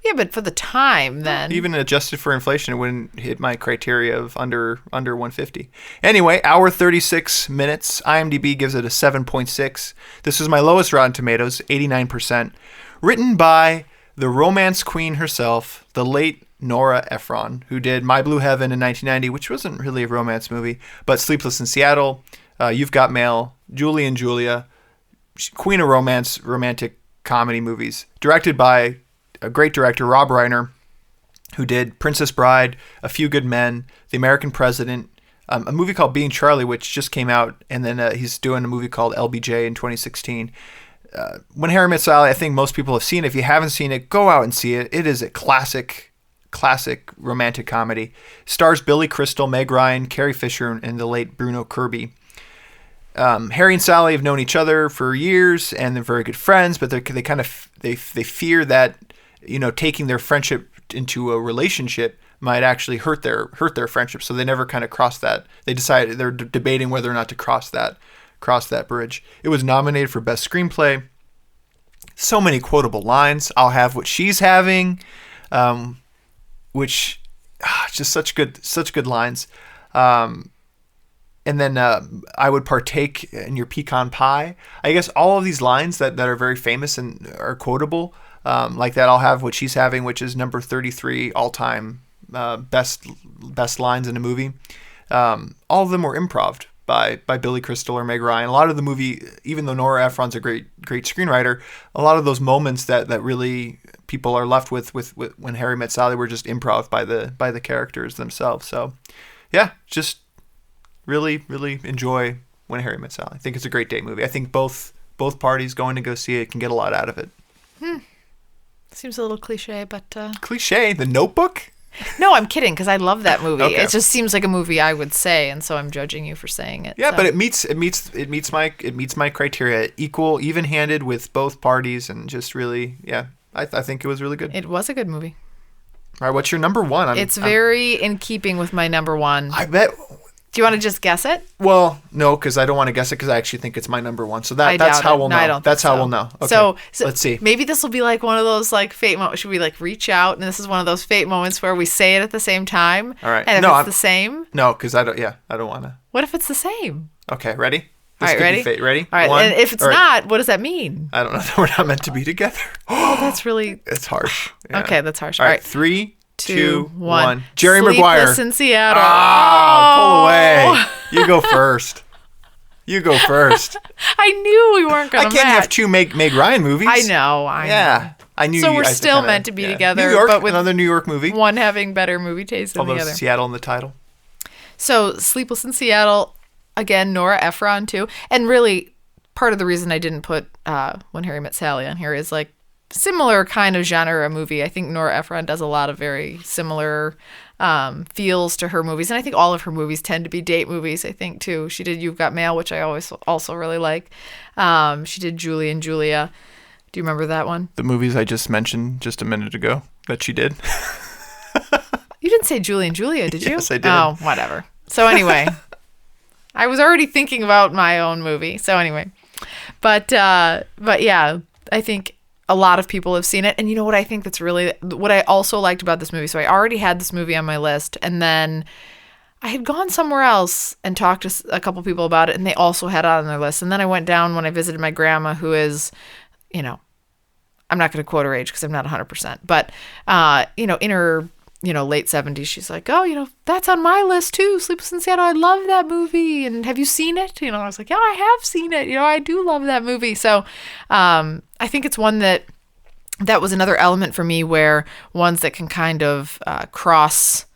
Yeah, but for the time, then. Even adjusted for inflation, it wouldn't hit my criteria of under 150. Anyway, hour 36 minutes. IMDb gives it a 7.6. This is my lowest Rotten Tomatoes, 89%. Written by the romance queen herself, the late Nora Ephron, who did My Blue Heaven in 1990, which wasn't really a romance movie, but Sleepless in Seattle, You've Got Mail, Julie and Julia, queen of romantic comedy movies. Directed by a great director, Rob Reiner, who did Princess Bride, A Few Good Men, The American President, a movie called Being Charlie, which just came out, and then he's doing a movie called LBJ in 2016. When Harry Met Sally, I think most people have seen it. If you haven't seen it, go out and see it. It is a classic romantic comedy. Stars Billy Crystal, Meg Ryan, Carrie Fisher, and the late Bruno Kirby. Harry and Sally have known each other for years, and they're very good friends, but they fear that taking their friendship into a relationship might actually hurt their friendship. So they never kind of cross that. They decided they're debating whether or not to cross that bridge. It was nominated for Best Screenplay. So many quotable lines. I'll have what she's having, which just such good lines. And then I would partake in your pecan pie. I guess all of these lines that are very famous and are quotable, like that I'll have what she's having, which is number 33 all-time best lines in a movie. All of them were improv by Billy Crystal or Meg Ryan. A lot of the movie, even though Nora Ephron's a great screenwriter, a lot of those moments that really people are left with when Harry Met Sally were just improv by the characters themselves. So yeah, just really enjoy When Harry Met Sally. I think it's a great date movie. I think both parties going to go see it can get a lot out of it. Seems a little cliche, but... Cliche? The Notebook? No, I'm kidding, because I love that movie. Okay. It just seems like a movie I would say, and so I'm judging you for saying it. Yeah, so. but it meets my criteria. Even-handed with both parties, and just really, yeah, I think it was really good. It was a good movie. All right, what's your number one? It's very in keeping with my number one. I bet. Do you want to just guess it? Well, no, because I don't want to guess it because I actually think it's my number one. So that's how we'll know. I don't that's think how so. we'll know. Okay, so let's see. Maybe this will be like one of those like fate moments. Should we like reach out and this is one of those fate moments where we say it at the same time? All right. And if it's the same? No, because I don't want to. What if it's the same? Okay, ready? All right, ready? Ready? All right, One, and if it's not, what does that mean? I don't know. We're not meant to be together. Oh, that's really... It's harsh. Yeah. Okay, that's harsh. All right, 3, 2, 1. Jerry Sleepless Maguire. in Seattle. Pull away. You go first. I knew we weren't going to I can't have two Meg Ryan movies. I know. Yeah. I knew. So we're still meant to be together. New York, but with another New York movie. One having better movie taste than the other. Seattle in the title. So Sleepless in Seattle, again, Nora Ephron too. And really, part of the reason I didn't put When Harry Met Sally on here is like similar kind of genre movie. I think Nora Ephron does a lot of very similar feels to her movies. And I think all of her movies tend to be date movies, I think, too. She did You've Got Mail, which I always also really like. She did Julie and Julia. Do you remember that one? The movies I just mentioned just a minute ago that she did. You didn't say Julie and Julia, did you? Yes, I did. Oh, whatever. So anyway, I was already thinking about my own movie. So anyway, but yeah, I think a lot of people have seen it. And you know what I think that's really, what I also liked about this movie. So I already had this movie on my list, and then I had gone somewhere else and talked to a couple people about it, and they also had it on their list. And then I went down when I visited my grandma, who is, I'm not going to quote her age because I'm not 100%, but, in her, late 70s, she's like, oh, that's on my list too. Sleepless in Seattle. I love that movie. And have you seen it? I was like, yeah, I have seen it. I do love that movie. So, I think it's one that was another element for me where ones that can kind of, cross,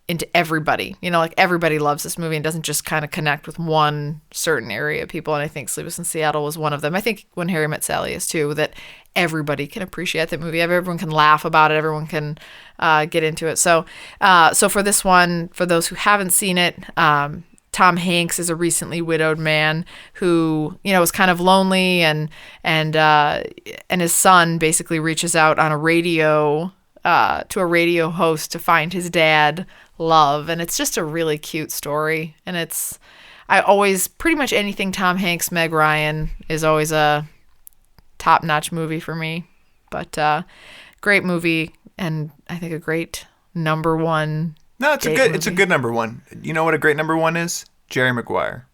into everybody, like everybody loves this movie and doesn't just kind of connect with one certain area of people. And I think Sleepless in Seattle was one of them. I think When Harry Met Sally is too, that everybody can appreciate that movie. Everyone can laugh about it. Everyone can get into it. So for this one, for those who haven't seen it, Tom Hanks is a recently widowed man who, is kind of lonely and his son basically reaches out on a radio to a radio host to find his dad love. And it's just a really cute story. And I always, pretty much anything Tom Hanks, Meg Ryan is always a top-notch movie for me. But great movie, and I think a great number one. No, it's a good number one. You know what a great number one is? Jerry Maguire.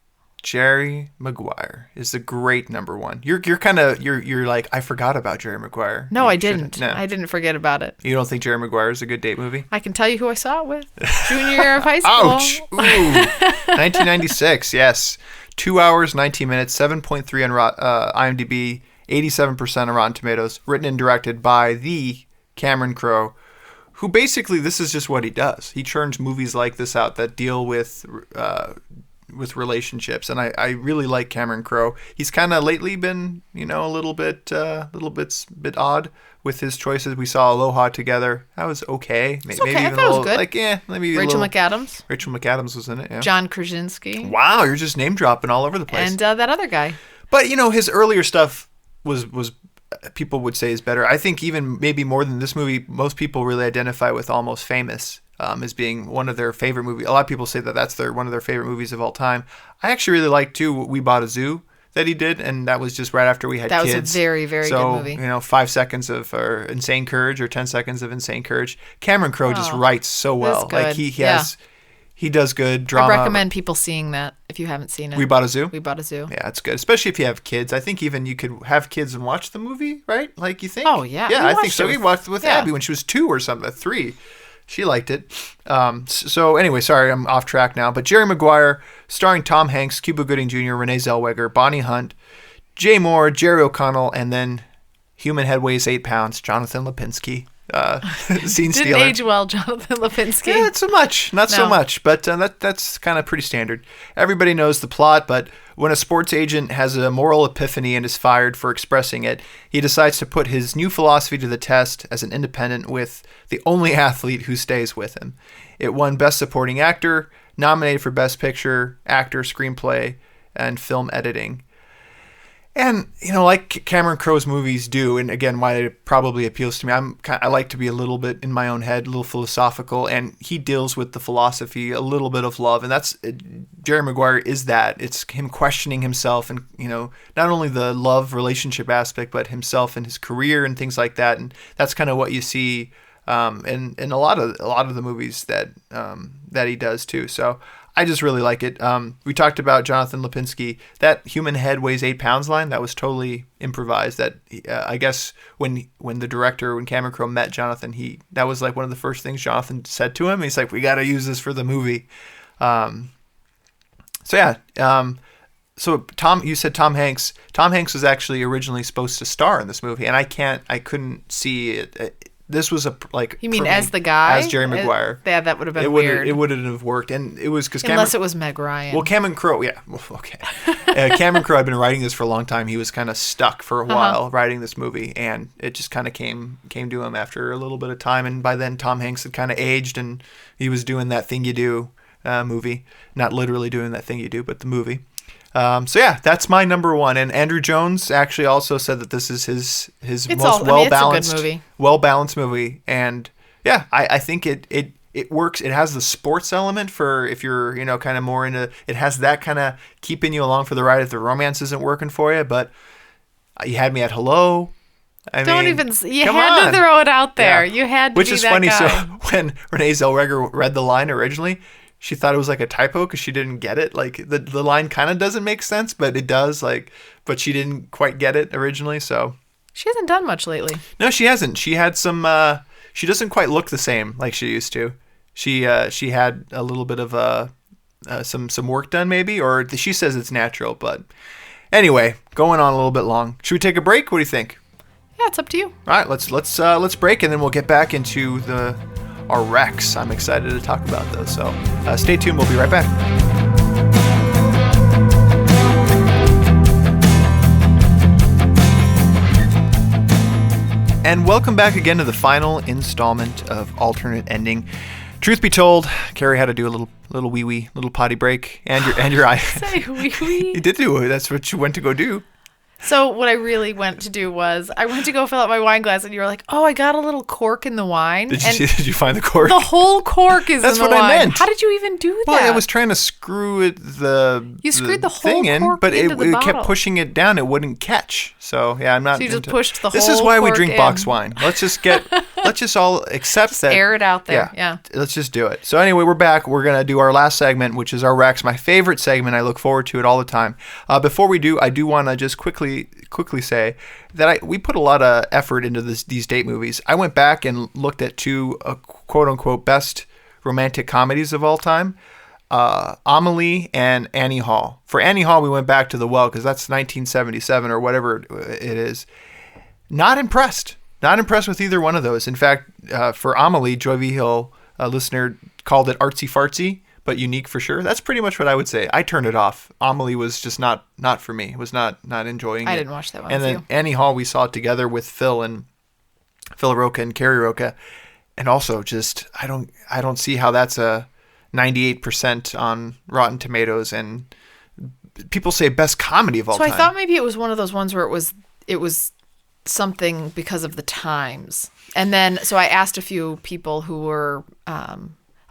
Jerry Maguire is a great number one. You're like, I forgot about Jerry Maguire. No, I didn't. No. I didn't forget about it. You don't think Jerry Maguire is a good date movie? I can tell you who I saw it with. Junior year of high school. Ouch! Ooh. 1996, yes. 2 hours, 19 minutes, 7.3 on IMDb, 87% on Rotten Tomatoes, written and directed by the Cameron Crowe, who basically, this is just what he does. He churns movies like this out that deal with relationships, and I really like Cameron Crowe. He's kind of lately been, a little bit odd with his choices. We saw Aloha together. That was okay. Maybe I thought it was good. Like, maybe Rachel McAdams. Rachel McAdams was in it. Yeah. John Krasinski. Wow, you're just name dropping all over the place. And that other guy. But his earlier stuff was people would say is better. I think even maybe more than this movie, most people really identify with Almost Famous. As being one of their favorite movies. A lot of people say that that's one of their favorite movies of all time. I actually really like too We Bought a Zoo that he did, and that was just right after we had kids. That was a very, very good movie. 5 seconds of Insane Courage or 10 seconds of Insane Courage. Cameron Crowe just writes so well. Like he does good drama. I recommend people seeing that if you haven't seen it. We Bought a Zoo? We Bought a Zoo. Yeah, it's good. Especially if you have kids. I think even you could have kids and watch the movie, right? Like you think? Oh, yeah. Yeah, I think so. We watched it with Abby when she was 2 or something, 3. She liked it. So anyway, sorry, I'm off track now. But Jerry Maguire, starring Tom Hanks, Cuba Gooding Jr., Renee Zellweger, Bonnie Hunt, Jay Moore, Jerry O'Connell, and then Human Head Weighs 8 Pounds, Jonathan Lipinski. scene Didn't stealer. age well, Jonathan Lipinski. Yeah, not so much. Not so No. much. But that's kind of pretty standard. Everybody knows the plot, but when a sports agent has a moral epiphany and is fired for expressing it, he decides to put his new philosophy to the test as an independent with the only athlete who stays with him. It won Best Supporting Actor, nominated for Best Picture, Actor, Screenplay, and Film Editing. And, like Cameron Crowe's movies do, and again, why it probably appeals to me, I like to be a little bit in my own head, a little philosophical, and he deals with the philosophy, a little bit of love, and that's, Jerry Maguire is that. It's him questioning himself and, not only the love relationship aspect, but himself and his career and things like that, and that's kind of what you see in a lot of the movies that he does too. So I just really like it. We talked about Jonathan Lipinski. That human head weighs 8 pounds line, that was totally improvised. That I guess when Cameron Crowe met Jonathan, that was like one of the first things Jonathan said to him. He's like, we got to use this for the movie. So Tom, you said Tom Hanks. Tom Hanks was actually originally supposed to star in this movie, and I couldn't see it. This was You mean as the guy? As Jerry Maguire. Yeah, that would have been weird. It wouldn't have worked. And it was because Unless it was Meg Ryan. Well, Cameron Crowe, yeah. Well, okay. Cameron Crowe had been writing this for a long time. He was kind of stuck for a while writing this movie, and it just kind of came to him after a little bit of time. And by then, Tom Hanks had kind of aged, and he was doing That Thing You Do movie. Not literally doing That Thing You Do, but the movie. That's my number one. And Andrew Jones actually also said that this is his most well-balanced movie. And yeah, I think it works. It has the sports element for if you're, kind of more into, it has that kind of keeping you along for the ride if the romance isn't working for you. But you had me at hello. You had to throw it out there. Yeah. You had to Which be is that funny. guy. So when Renee Zellweger read the line originally, she thought it was like a typo because she didn't get it. Like the line kind of doesn't make sense, but it does. But she didn't quite get it originally. So she hasn't done much lately. No, she hasn't. She had some. She doesn't quite look the same like she used to. She had a little bit of some work done maybe, or she says it's natural. But anyway, going on a little bit long. Should we take a break? What do you think? Yeah, it's up to you. All right, let's break, and then we'll get back into our Rex. I'm excited to talk about those. So stay tuned. We'll be right back. And welcome back again to the final installment of Alternate Ending. Truth be told, Carrie had to do a little wee little potty break, and your eye. Say wee wee. You did do it. That's what you went to go do. So what I really went to do was I went to go fill out my wine glass, and you were like, "Oh, I got a little cork in the wine." Did you find the cork? The whole cork is That's in the what wine. I meant. How did you even do that? Well, I was trying to screw You screwed the whole thing in, cork but into the it bottle. kept pushing it down. It wouldn't catch. So yeah, I'm not. So you just pushed the whole. This is why we cork drink in. box wine. Let's just all accept that. Air it out there. Yeah. Let's just do it. So anyway, we're back. We're gonna do our last segment, which is our Rex, my favorite segment. I look forward to it all the time. Before we do, I do want to just quickly say that we put a lot of effort into these date movies. I went back and looked at two quote unquote best romantic comedies of all time. Amelie and Annie Hall. For Annie Hall, we went back to The Well because that's 1977 or whatever it is. Not impressed with either one of those. In fact, for Amelie, Joy V. Hill, a listener, called it artsy fartsy, but unique for sure. That's pretty much what I would say. I turned it off. Amelie was just not for me. Was not enjoying it. I didn't watch that one. And then Annie Hall, we saw it together with Phil Roca and Carrie Roca, and also just I don't see how that's a 98% on Rotten Tomatoes, and people say best comedy of all time. So I thought maybe it was one of those ones where it was something because of the times. And then so I asked a few people who were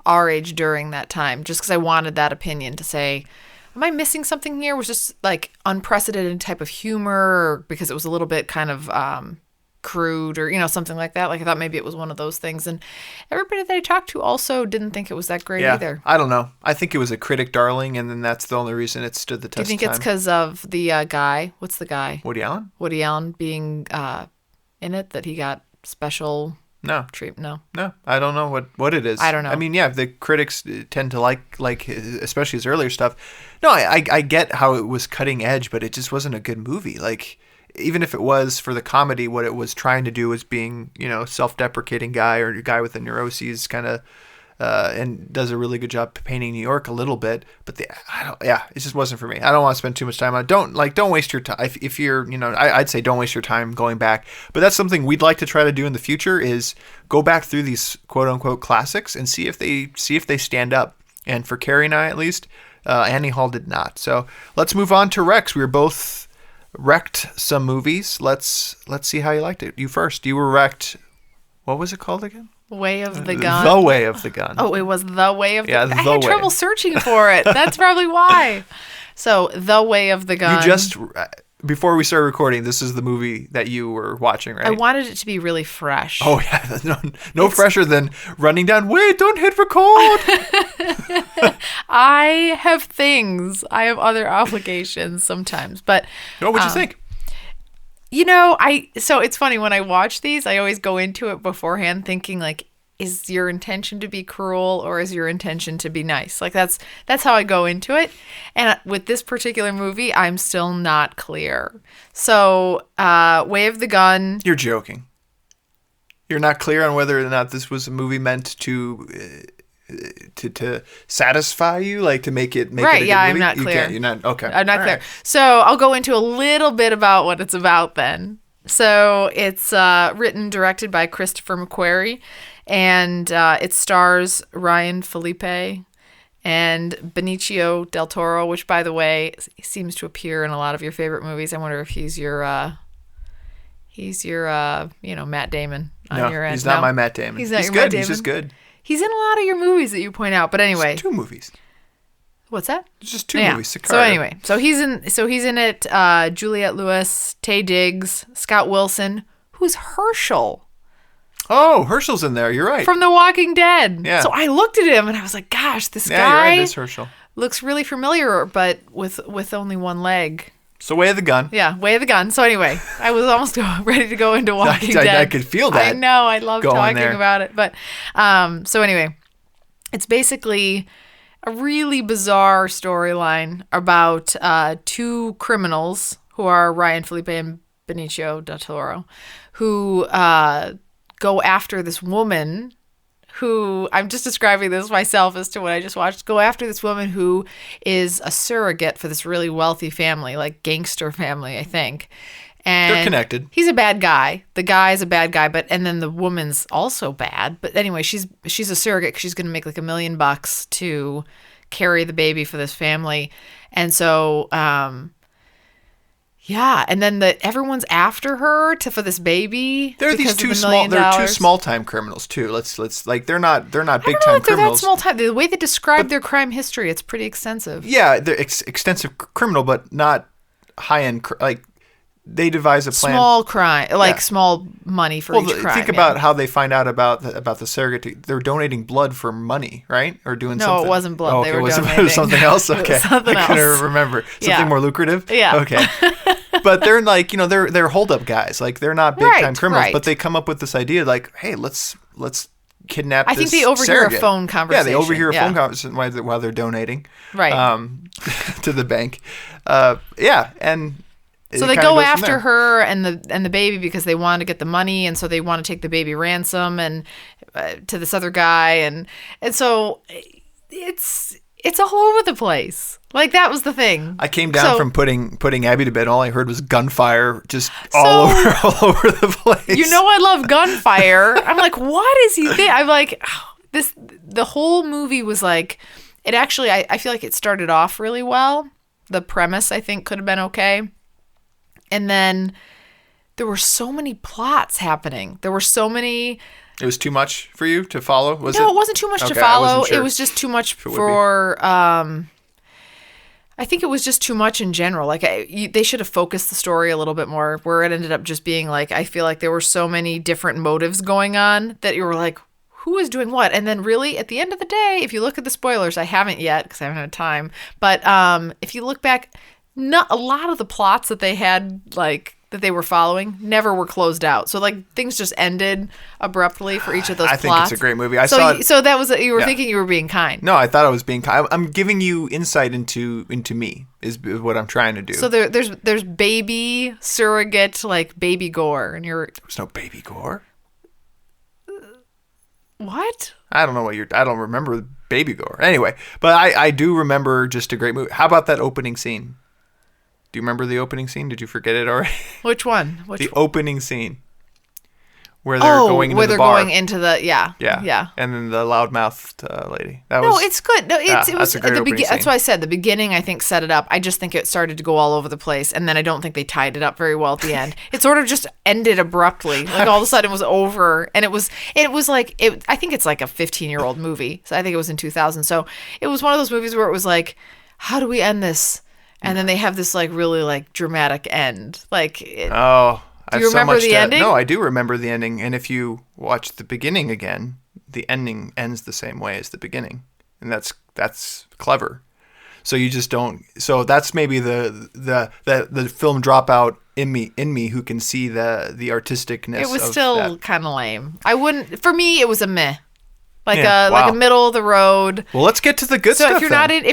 our age during that time, just because I wanted that opinion to say, am I missing something here? Was just like unprecedented type of humor, or because it was a little bit kind of crude, or something like that. Like I thought maybe it was one of those things, and everybody that I talked to also didn't think it was that great either. I don't know. I think it was a critic darling, and then that's the only reason it stood the test of time. Do you think it's because of the guy? What's the guy? Woody Allen? Woody Allen being in it, that he got special treatment? No, I don't know what it is. I don't know. I mean, yeah, the critics tend to like especially his earlier stuff. No, I get how it was cutting edge, but it just wasn't a good movie. Like even if it was for the comedy, what it was trying to do was being, self-deprecating guy or a guy with a neuroses kind of, and does a really good job painting New York a little bit. But it just wasn't for me. I don't want to spend too much time on it. Don't waste your time. If you're, I'd say don't waste your time going back. But that's something we'd like to try to do in the future is go back through these quote unquote classics and see if they stand up. And for Carrie and I, at least, Annie Hall did not. So let's move on to Rex. We were both wrecked some movies. Let's see how you liked it. You first. You were wrecked. What was it called again? Way of the Gun. The Way of the Gun. Oh, it was The Way of the Gun. I had Way. trouble searching for it. That's probably why. So, The Way of the Gun. You just, before we started recording, this is the movie that you were watching, right? I wanted it to be really fresh. Oh, yeah. No fresher than running down, wait, don't hit record. I have things. I have other obligations sometimes. But What'd you think? So it's funny when I watch these, I always go into it beforehand thinking like, is your intention to be cruel or is your intention to be nice? Like that's how I go into it. And with this particular movie, I'm still not clear. So, Way of the Gun. You're joking. You're not clear on whether or not this was a movie meant to satisfy you, like to make it right? Right? Yeah, movie? I'm not clear. You're not okay. I'm not All clear. right. So I'll go into a little bit about what it's about then. So it's written, directed by Christopher McQuarrie, and it stars Ryan Felipe and Benicio del Toro, which, by the way, seems to appear in a lot of your favorite movies. I wonder if he's your Matt Damon on your end. He's not my Matt Damon. He's not your good. Matt Damon. He's just good. He's in a lot of your movies that you point out. But anyway, It's 2 movies. What's that? It's just 2 movies. Sicario. So anyway, he's in it. Juliette Lewis, Taye Diggs, Scott Wilson, who's Herschel. Oh, Herschel's in there. You're right. From The Walking Dead. Yeah. So I looked at him and I was like, gosh, this You're right. guy It is Herschel. looks really familiar, but with only one leg. So Way of the Gun. Yeah, Way of the Gun. So anyway, I was almost ready to go into Walking Dead. I could feel that. I know. I love talking there. about it. But so anyway, it's basically a really bizarre storyline about 2 criminals who are Ryan Felipe and Benicio del Toro, who go after this woman who, I'm just describing this myself as to what I just watched, go after this woman who is a surrogate for this really wealthy family, like gangster family, I think. And They're connected. He's a bad guy. The guy's a bad guy, and then the woman's also bad. But anyway, she's a surrogate 'cause she's going to make like $1 million to carry the baby for this family. And so, yeah, and then everyone's after her for this baby. They're these two small time criminals too. Let's like they're not big time criminals. They're that small time. The way they describe their crime history, it's pretty extensive. Yeah, they're extensive criminal, but not high end. Like they devise a plan. Small crime, small money for each crime. Think about how they find out about the surrogate. They're donating blood for money, right? Or doing something. No, it wasn't blood. Oh, okay. They were donating. It was something else? Okay. Something else. I couldn't remember. Something more lucrative? Yeah. Okay. But they're like, they're hold-up guys. Like, they're not big-time criminals. Right. But they come up with this idea like, hey, let's kidnap I this think they overhear surrogate. a phone conversation. Yeah, they overhear a phone conversation while they're donating. Right. To the bank. Yeah, and... So they go after her and the baby because they want to get the money, and so they want to take the baby ransom and to this other guy, and so it's all over the place. Like that was the thing. I came down from putting Abby to bed. All I heard was gunfire, just all over the place. I love gunfire. I'm like, what is he thinking? I'm like, this. The whole movie was like, it actually. I feel like it started off really well. The premise I think could have been okay. And then there were so many plots happening. There were so many. It was too much for you to follow? No, it wasn't too much to follow. Sure. It was just too much for. I think it was just too much in general. Like they should have focused the story a little bit more. Where it ended up just being like, I feel like there were so many different motives going on that you were like, who is doing what? And then really, at the end of the day, if you look at the spoilers, I haven't yet because I haven't had time. But if you look back. Not a lot of the plots that they had like that they were following never were closed out. So like things just ended abruptly for each of those I plots. think it's a great movie. I saw it. So that was you were thinking you were being kind. No, I thought I was being kind. I'm giving you insight into me is what I'm trying to do. So there's baby surrogate like baby gore, and There's no baby gore. What? I don't know I don't remember baby gore. Anyway, but I do remember just a great movie. How about that opening scene? Do you remember the opening scene? Did you forget it already? Which one? The opening scene. Where they're going into the bar. Going into the yeah. And then the loudmouthed lady. It's good. No, it was that's a great opening scene. That's why I said the beginning. I think set it up. I just think it started to go all over the place, and then I don't think they tied it up very well at the end. It sort of just ended abruptly. Like all of a sudden it was over, and it was like it. I think it's like a 15-year-old movie. So I think it was in 2000. So it was one of those movies where it was like, how do we end this? And then they have this like really like dramatic end. Like do you remember the ending? No, I do remember the ending. And if you watch the beginning again, the ending ends the same way as the beginning, and that's clever. So you just don't. So that's maybe the film dropout in me who can see the artisticness. It was of still kind of lame. I wouldn't. For me, it was a meh. Like wow. a middle of the road. Well, let's get to the good stuff. So if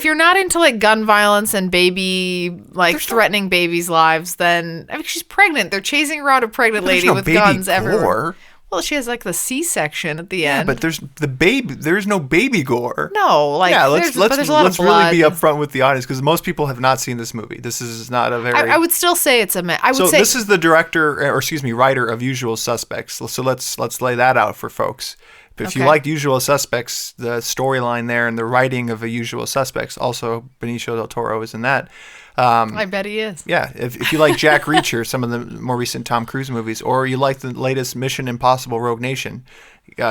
you're not into like gun violence and baby threatening babies' lives, then I mean she's pregnant. They're chasing around a pregnant lady with guns everywhere. Well, she has like the C-section at the end. But there's no baby gore. No, like let's really be upfront with the audience because most people have not seen this movie. This is not a very. I would still say it's a. This is the writer of Usual Suspects. So let's lay that out for folks. If you liked Usual Suspects, the storyline there and the writing of A Usual Suspects, also Benicio del Toro is in that. I bet he is. Yeah, if you like Jack Reacher, some of the more recent Tom Cruise movies, or you like the latest Mission Impossible Rogue Nation,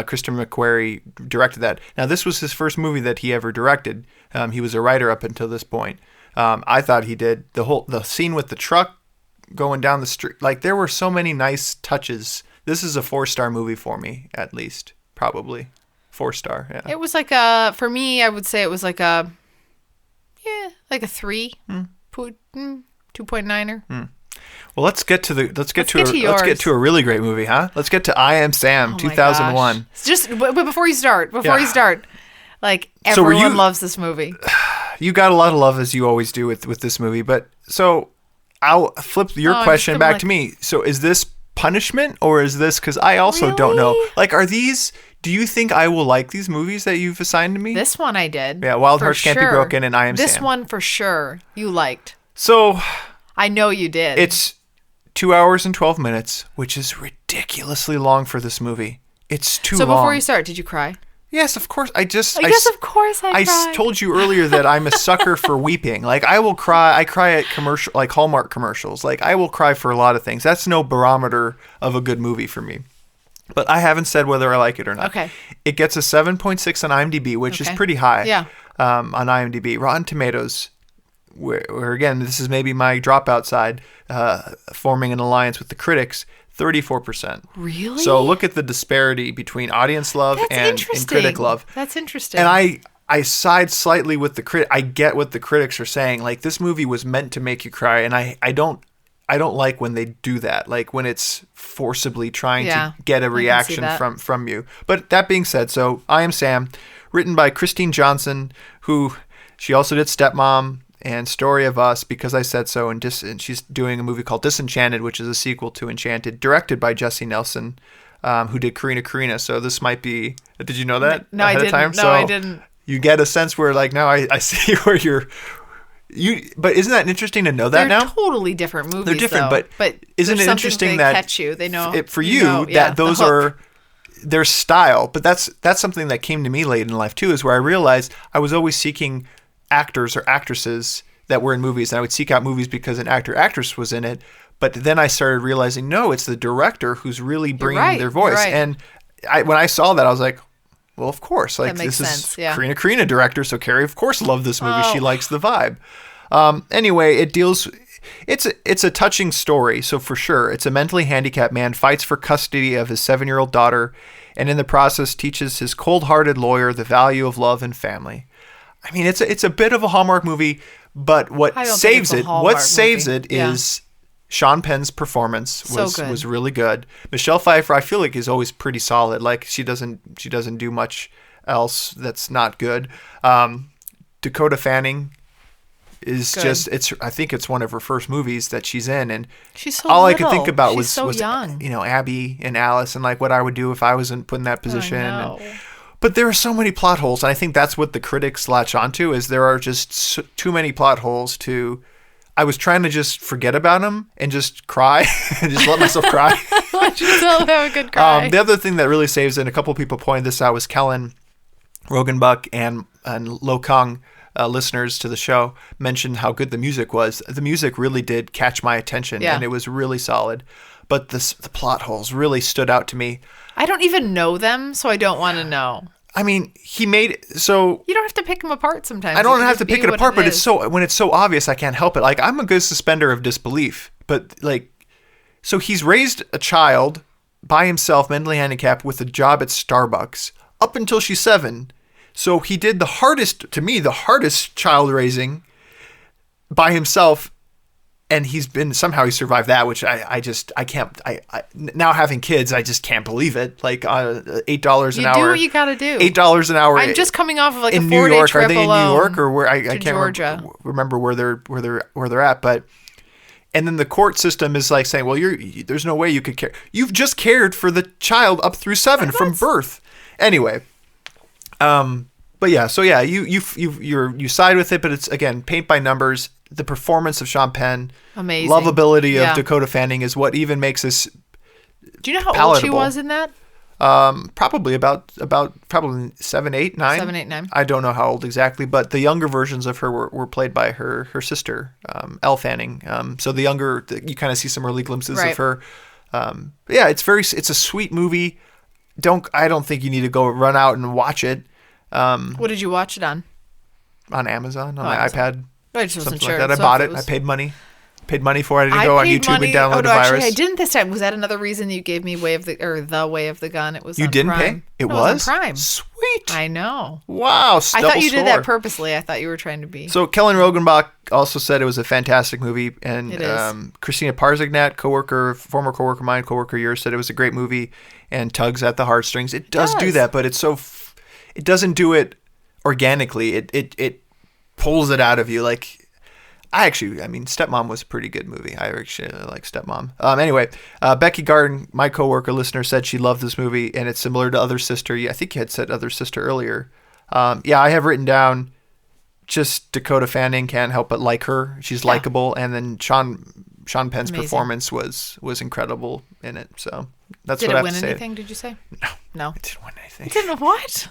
Christopher McQuarrie directed that. Now, this was his first movie that he ever directed. He was a writer up until this point. I thought he did the scene with the truck going down the street. Like there were so many nice touches. This is a 4-star movie for me, at least. Probably 4-star. Yeah. It was like for me, I would say it was like a 3, 2.9er. Well, let's get to a really great movie, huh? Let's get to I Am Sam, 2001. But before you start, like everyone loves this movie. You got a lot of love as you always do with this movie, but so I'll flip your question back to me. So is this punishment or is this because I also don't know? Like, are these? Do you think I will like these movies that you've assigned to me? This one I did. Yeah, Wild Hearts Can't Be Broken and I Am Sam. This one for sure you liked. So I know you did. It's 2 hours and 12 minutes, which is ridiculously long for this movie. It's too long. So before you start, did you cry? Yes, of course. Of course I cried. I told you earlier that I'm a sucker for weeping. Like I will cry. I cry at like Hallmark commercials. Like I will cry for a lot of things. That's no barometer of a good movie for me. But I haven't said whether I like it or not. Okay. It gets a 7.6 on IMDb, which is pretty high. Yeah. On IMDb, Rotten Tomatoes, where again this is maybe my dropout side, forming an alliance with the critics. 34%. Really? So look at the disparity between audience love and critic love. That's interesting. And I side slightly with the critic. I get what the critics are saying. Like this movie was meant to make you cry, and I don't like when they do that. Like when it's forcibly trying to get a reaction from you. But that being said, so I Am Sam, written by Christine Johnson, who she also did Stepmom and Story of Us, Because I Said So, and she's doing a movie called Disenchanted, which is a sequel to Enchanted, directed by Jesse Nelson, who did Karina. So this might be. Did you know that? No, I didn't. Time? No, so I didn't. You get a sense where, like, now I see where you're. But isn't that interesting to know that now? They're totally different movies. They're different, though. but isn't it interesting that catch you? They know for you that those are their style. But that's something that came to me late in life too, is where I realized I was always seeking actors or actresses that were in movies, and I would seek out movies because an actress was in it. But then I started realizing, no, it's the director who's really bringing their voice. Right. And when I saw that, I was like, well, of course, like this is Karina director, so Carrie, of course, loved this movie. She likes the vibe. Anyway, it deals. It's a touching story. So for sure, it's a mentally handicapped man fights for custody of his 7-year-old daughter, and in the process teaches his cold-hearted lawyer the value of love and family. I mean, it's a bit of a Hallmark movie, but what saves it is Sean Penn's performance So was really good. Michelle Pfeiffer, I feel like, is always pretty solid. Like she doesn't do much else that's not good. Dakota Fanning is Good. just I think it's one of her first movies that she's in, and She's so all I little. could think about She's was so young. Abby and Alice and like what I would do if I was put in that position. know. But there are so many plot holes, and I think that's what the critics latch onto is there are just too many plot holes to. I was trying to just forget about them and just cry and just let myself cry. Let yourself have a good cry. The other thing that really saves it, and a couple people pointed this out, was Kellen Rogenbuck and Lo Kung, listeners to the show, mentioned how good the music was. The music really did catch my attention, and it was really solid. But the plot holes really stood out to me. I don't even know them, so I don't want to know. I mean, he made it so... You don't have to pick them apart sometimes. I don't have to pick it apart, but it's so when it's so obvious, I can't help it. Like, I'm a good suspender of disbelief, but like... So he's raised a child by himself, mentally handicapped, with a job at Starbucks, up until she's 7. So he did the hardest child raising by himself, and somehow he survived that, which I can't, now having kids, I just can't believe it. Like, $8 an hour. You do what you gotta do. $8 an hour. I'm just coming off of like a 4-day in New York. trip Are they in alone New York or where? I can't Georgia. remember where they're at, but. And then the court system is like saying, well, there's no way you could care. You've just cared for the child up through 7 from birth. Anyway, but yeah, so yeah, you side with it, but it's again paint by numbers. The performance of Sean Penn, amazing, lovability of Dakota Fanning is what even makes this. Do you know how palatable. old she was in that? Probably about 7, 8, 9. 7, 8, 9. I don't know how old exactly, but the younger versions of her were played by her sister, Elle Fanning. So the younger, you kind of see some early glimpses of her. Yeah, it's a sweet movie. I don't think you need to go run out and watch it. What did you watch it on? On Amazon, on my iPad. I just wasn't something sure. Like that. I bought it. I paid money. Paid money for it. I didn't go on YouTube and download the virus. Actually, I didn't this time. Was that another reason you gave me The Way of the Gun? It was. You didn't Prime. pay? It was on Prime. Sweet. I know. Wow. I thought you did that purposely. I thought you were trying to be. So Kellen Rogenbach also said it was a fantastic movie, and it is. Christina Parzignat, former coworker of mine, coworker of yours, said it was a great movie and tugs at the heartstrings. It does do that, but it's it doesn't do it organically. It pulls it out of you like. Stepmom was a pretty good movie. I actually like Stepmom. Anyway, Becky Garden, my coworker listener, said she loved this movie, and it's similar to Other Sister. I think you had said Other Sister earlier. I have written down just Dakota Fanning, can't help but like her. She's likable, and then Sean Penn's performance was incredible in it. So that's what I have to say. Did it win anything? Did you say? No. It didn't win anything. It didn't what?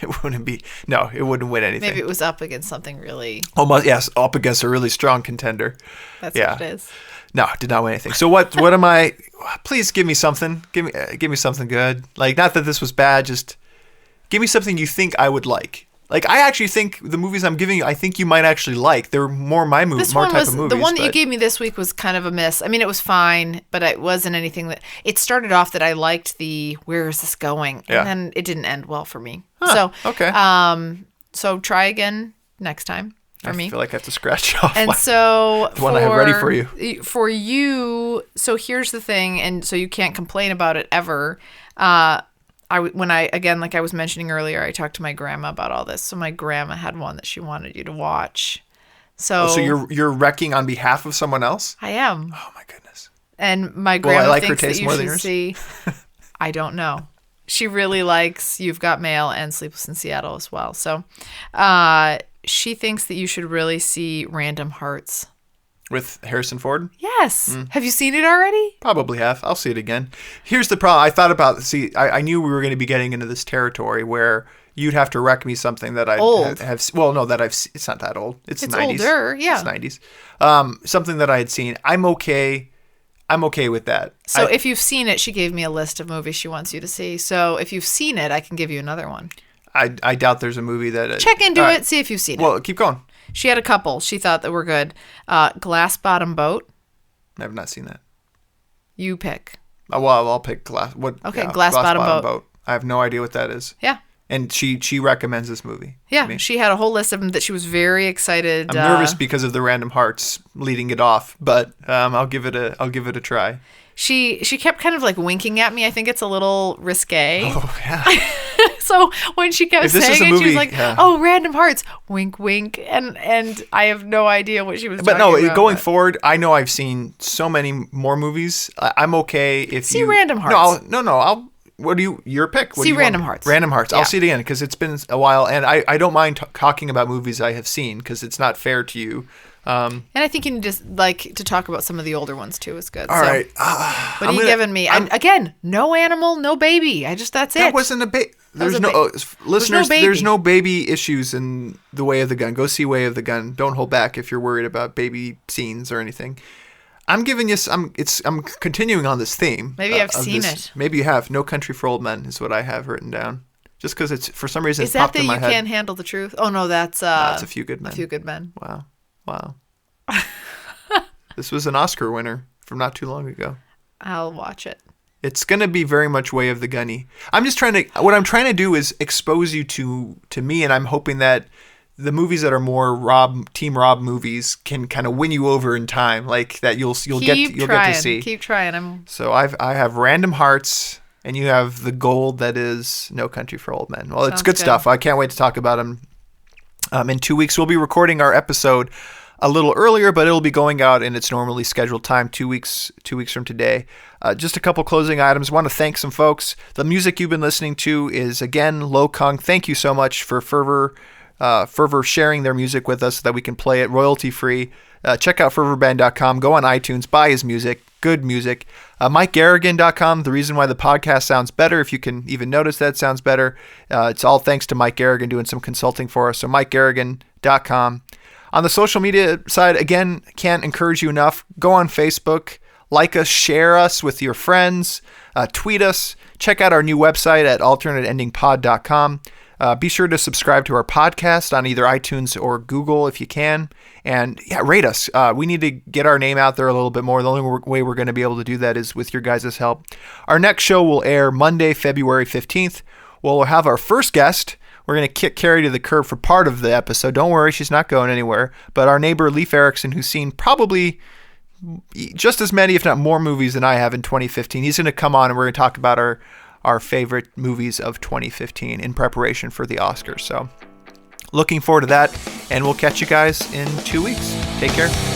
It wouldn't be. No, it wouldn't win anything. Maybe it was up against something really. Almost, yes, up against a really strong contender. That's what it is. No, did not win anything. So what am I? Please give me something. Give me something good. Like, not that this was bad. Just give me something you think I would like. Like, I actually think the movies I'm giving you, I think you might actually like. They're more my movie, more type of movies. The one that you gave me this week was kind of a miss. I mean, it was fine, but it wasn't anything that. It started off that I liked where is this going, and then it didn't end well for me. Huh, okay. So try again next time for me. I feel like I have to scratch off. And so the one I have ready for you. For you, so here's the thing, and so you can't complain about it ever. Like I was mentioning earlier, I talked to my grandma about all this. So my grandma had one that she wanted you to watch. So you're wrecking on behalf of someone else? I am. Oh my goodness. And my grandma like thinks her taste that you more should than yours? see. I don't know. She really likes You've Got Mail and Sleepless in Seattle as well. So she thinks that you should really see Random Hearts. With Harrison Ford? Yes. Have you seen it already? Probably have. I'll see it again. Here's the problem. I thought about, I knew we were going to be getting into this territory where you'd have to rec me something that I have. Well, no, it's not that old. It's 90s. Older, yeah. It's 90s. Something that I had seen. I'm okay with that. So if you've seen it, she gave me a list of movies she wants you to see. So if you've seen it, I can give you another one. I doubt there's a movie that... Check into it, see if you've seen it. Well, keep going. She had a couple she thought that were good. Glass Bottom Boat. I have not seen that. You pick. Well, I'll pick Glass. Glass Bottom Boat. I have no idea what that is. Yeah. And she recommends this movie. Yeah, she had a whole list of them that she was very excited. I'm nervous because of the random hearts leading it off, but I'll give it a try. She kept kind of like winking at me. I think it's a little risque. Oh yeah. So when she kept saying it, she was like, yeah. "Oh, random hearts, wink, wink," and I have no idea what she was. But talking about, going forward, I know I've seen so many more movies. I'm okay if see you random hearts. No. What do you? Your pick. What see do you Random want? Hearts. Random Hearts. Yeah. I'll see it again because it's been a while, and I don't mind talking about movies I have seen because it's not fair to you. And I think you need to talk about some of the older ones too. Is good. All right. What are you giving me? Again, no animal, no baby. That's it. That wasn't a baby. There's no listeners. There's no baby issues in The Way of the Gun. Go see Way of the Gun. Don't hold back if you're worried about baby scenes or anything. I'm giving you some. I'm continuing on this theme. Maybe I've seen it. Maybe you have. No Country for Old Men is what I have written down. Just because it's for some reason is it's that popped in my head. You Can't Handle the Truth? Oh no, that's A Few Good Men. A Few Good Men. Wow. This was an Oscar winner from not too long ago. I'll watch it. It's gonna be very much Way of the Gunny. What I'm trying to do is expose you to me, and I'm hoping that the movies that are more Team Rob movies can kind of win you over in time, like that you'll get to see. Keep trying. So I have Random Hearts, and you have the gold that is No Country for Old Men. Well, it's good stuff. I can't wait to talk about them. In 2 weeks, we'll be recording our episode a little earlier, but it'll be going out in its normally scheduled time 2 weeks from today. Just a couple closing items. I want to thank some folks. The music you've been listening to is, again, Lo Kung. Thank you so much for Fervor sharing their music with us so that we can play it royalty-free. Check out fervorband.com. Go on iTunes. Buy his music. Good music. MikeGarrigan.com. The reason why the podcast sounds better, if you can even notice that it sounds better, it's all thanks to Mike Garrigan doing some consulting for us. So MikeGarrigan.com. On the social media side, again, can't encourage you enough. Go on Facebook. Like us. Share us with your friends. Tweet us. Check out our new website at alternateendingpod.com. Be sure to subscribe to our podcast on either iTunes or Google if you can. And rate us. We need to get our name out there a little bit more. The only way we're going to be able to do that is with your guys' help. Our next show will air Monday, February 15th. We'll have our first guest. We're going to kick Carrie to the curb for part of the episode. Don't worry, she's not going anywhere. But our neighbor, Leif Erikson, who's seen probably just as many, if not more, movies than I have in 2015. He's going to come on and we're going to talk about our favorite movies of 2015 in preparation for the Oscars. So looking forward to that, and we'll catch you guys in 2 weeks. Take care.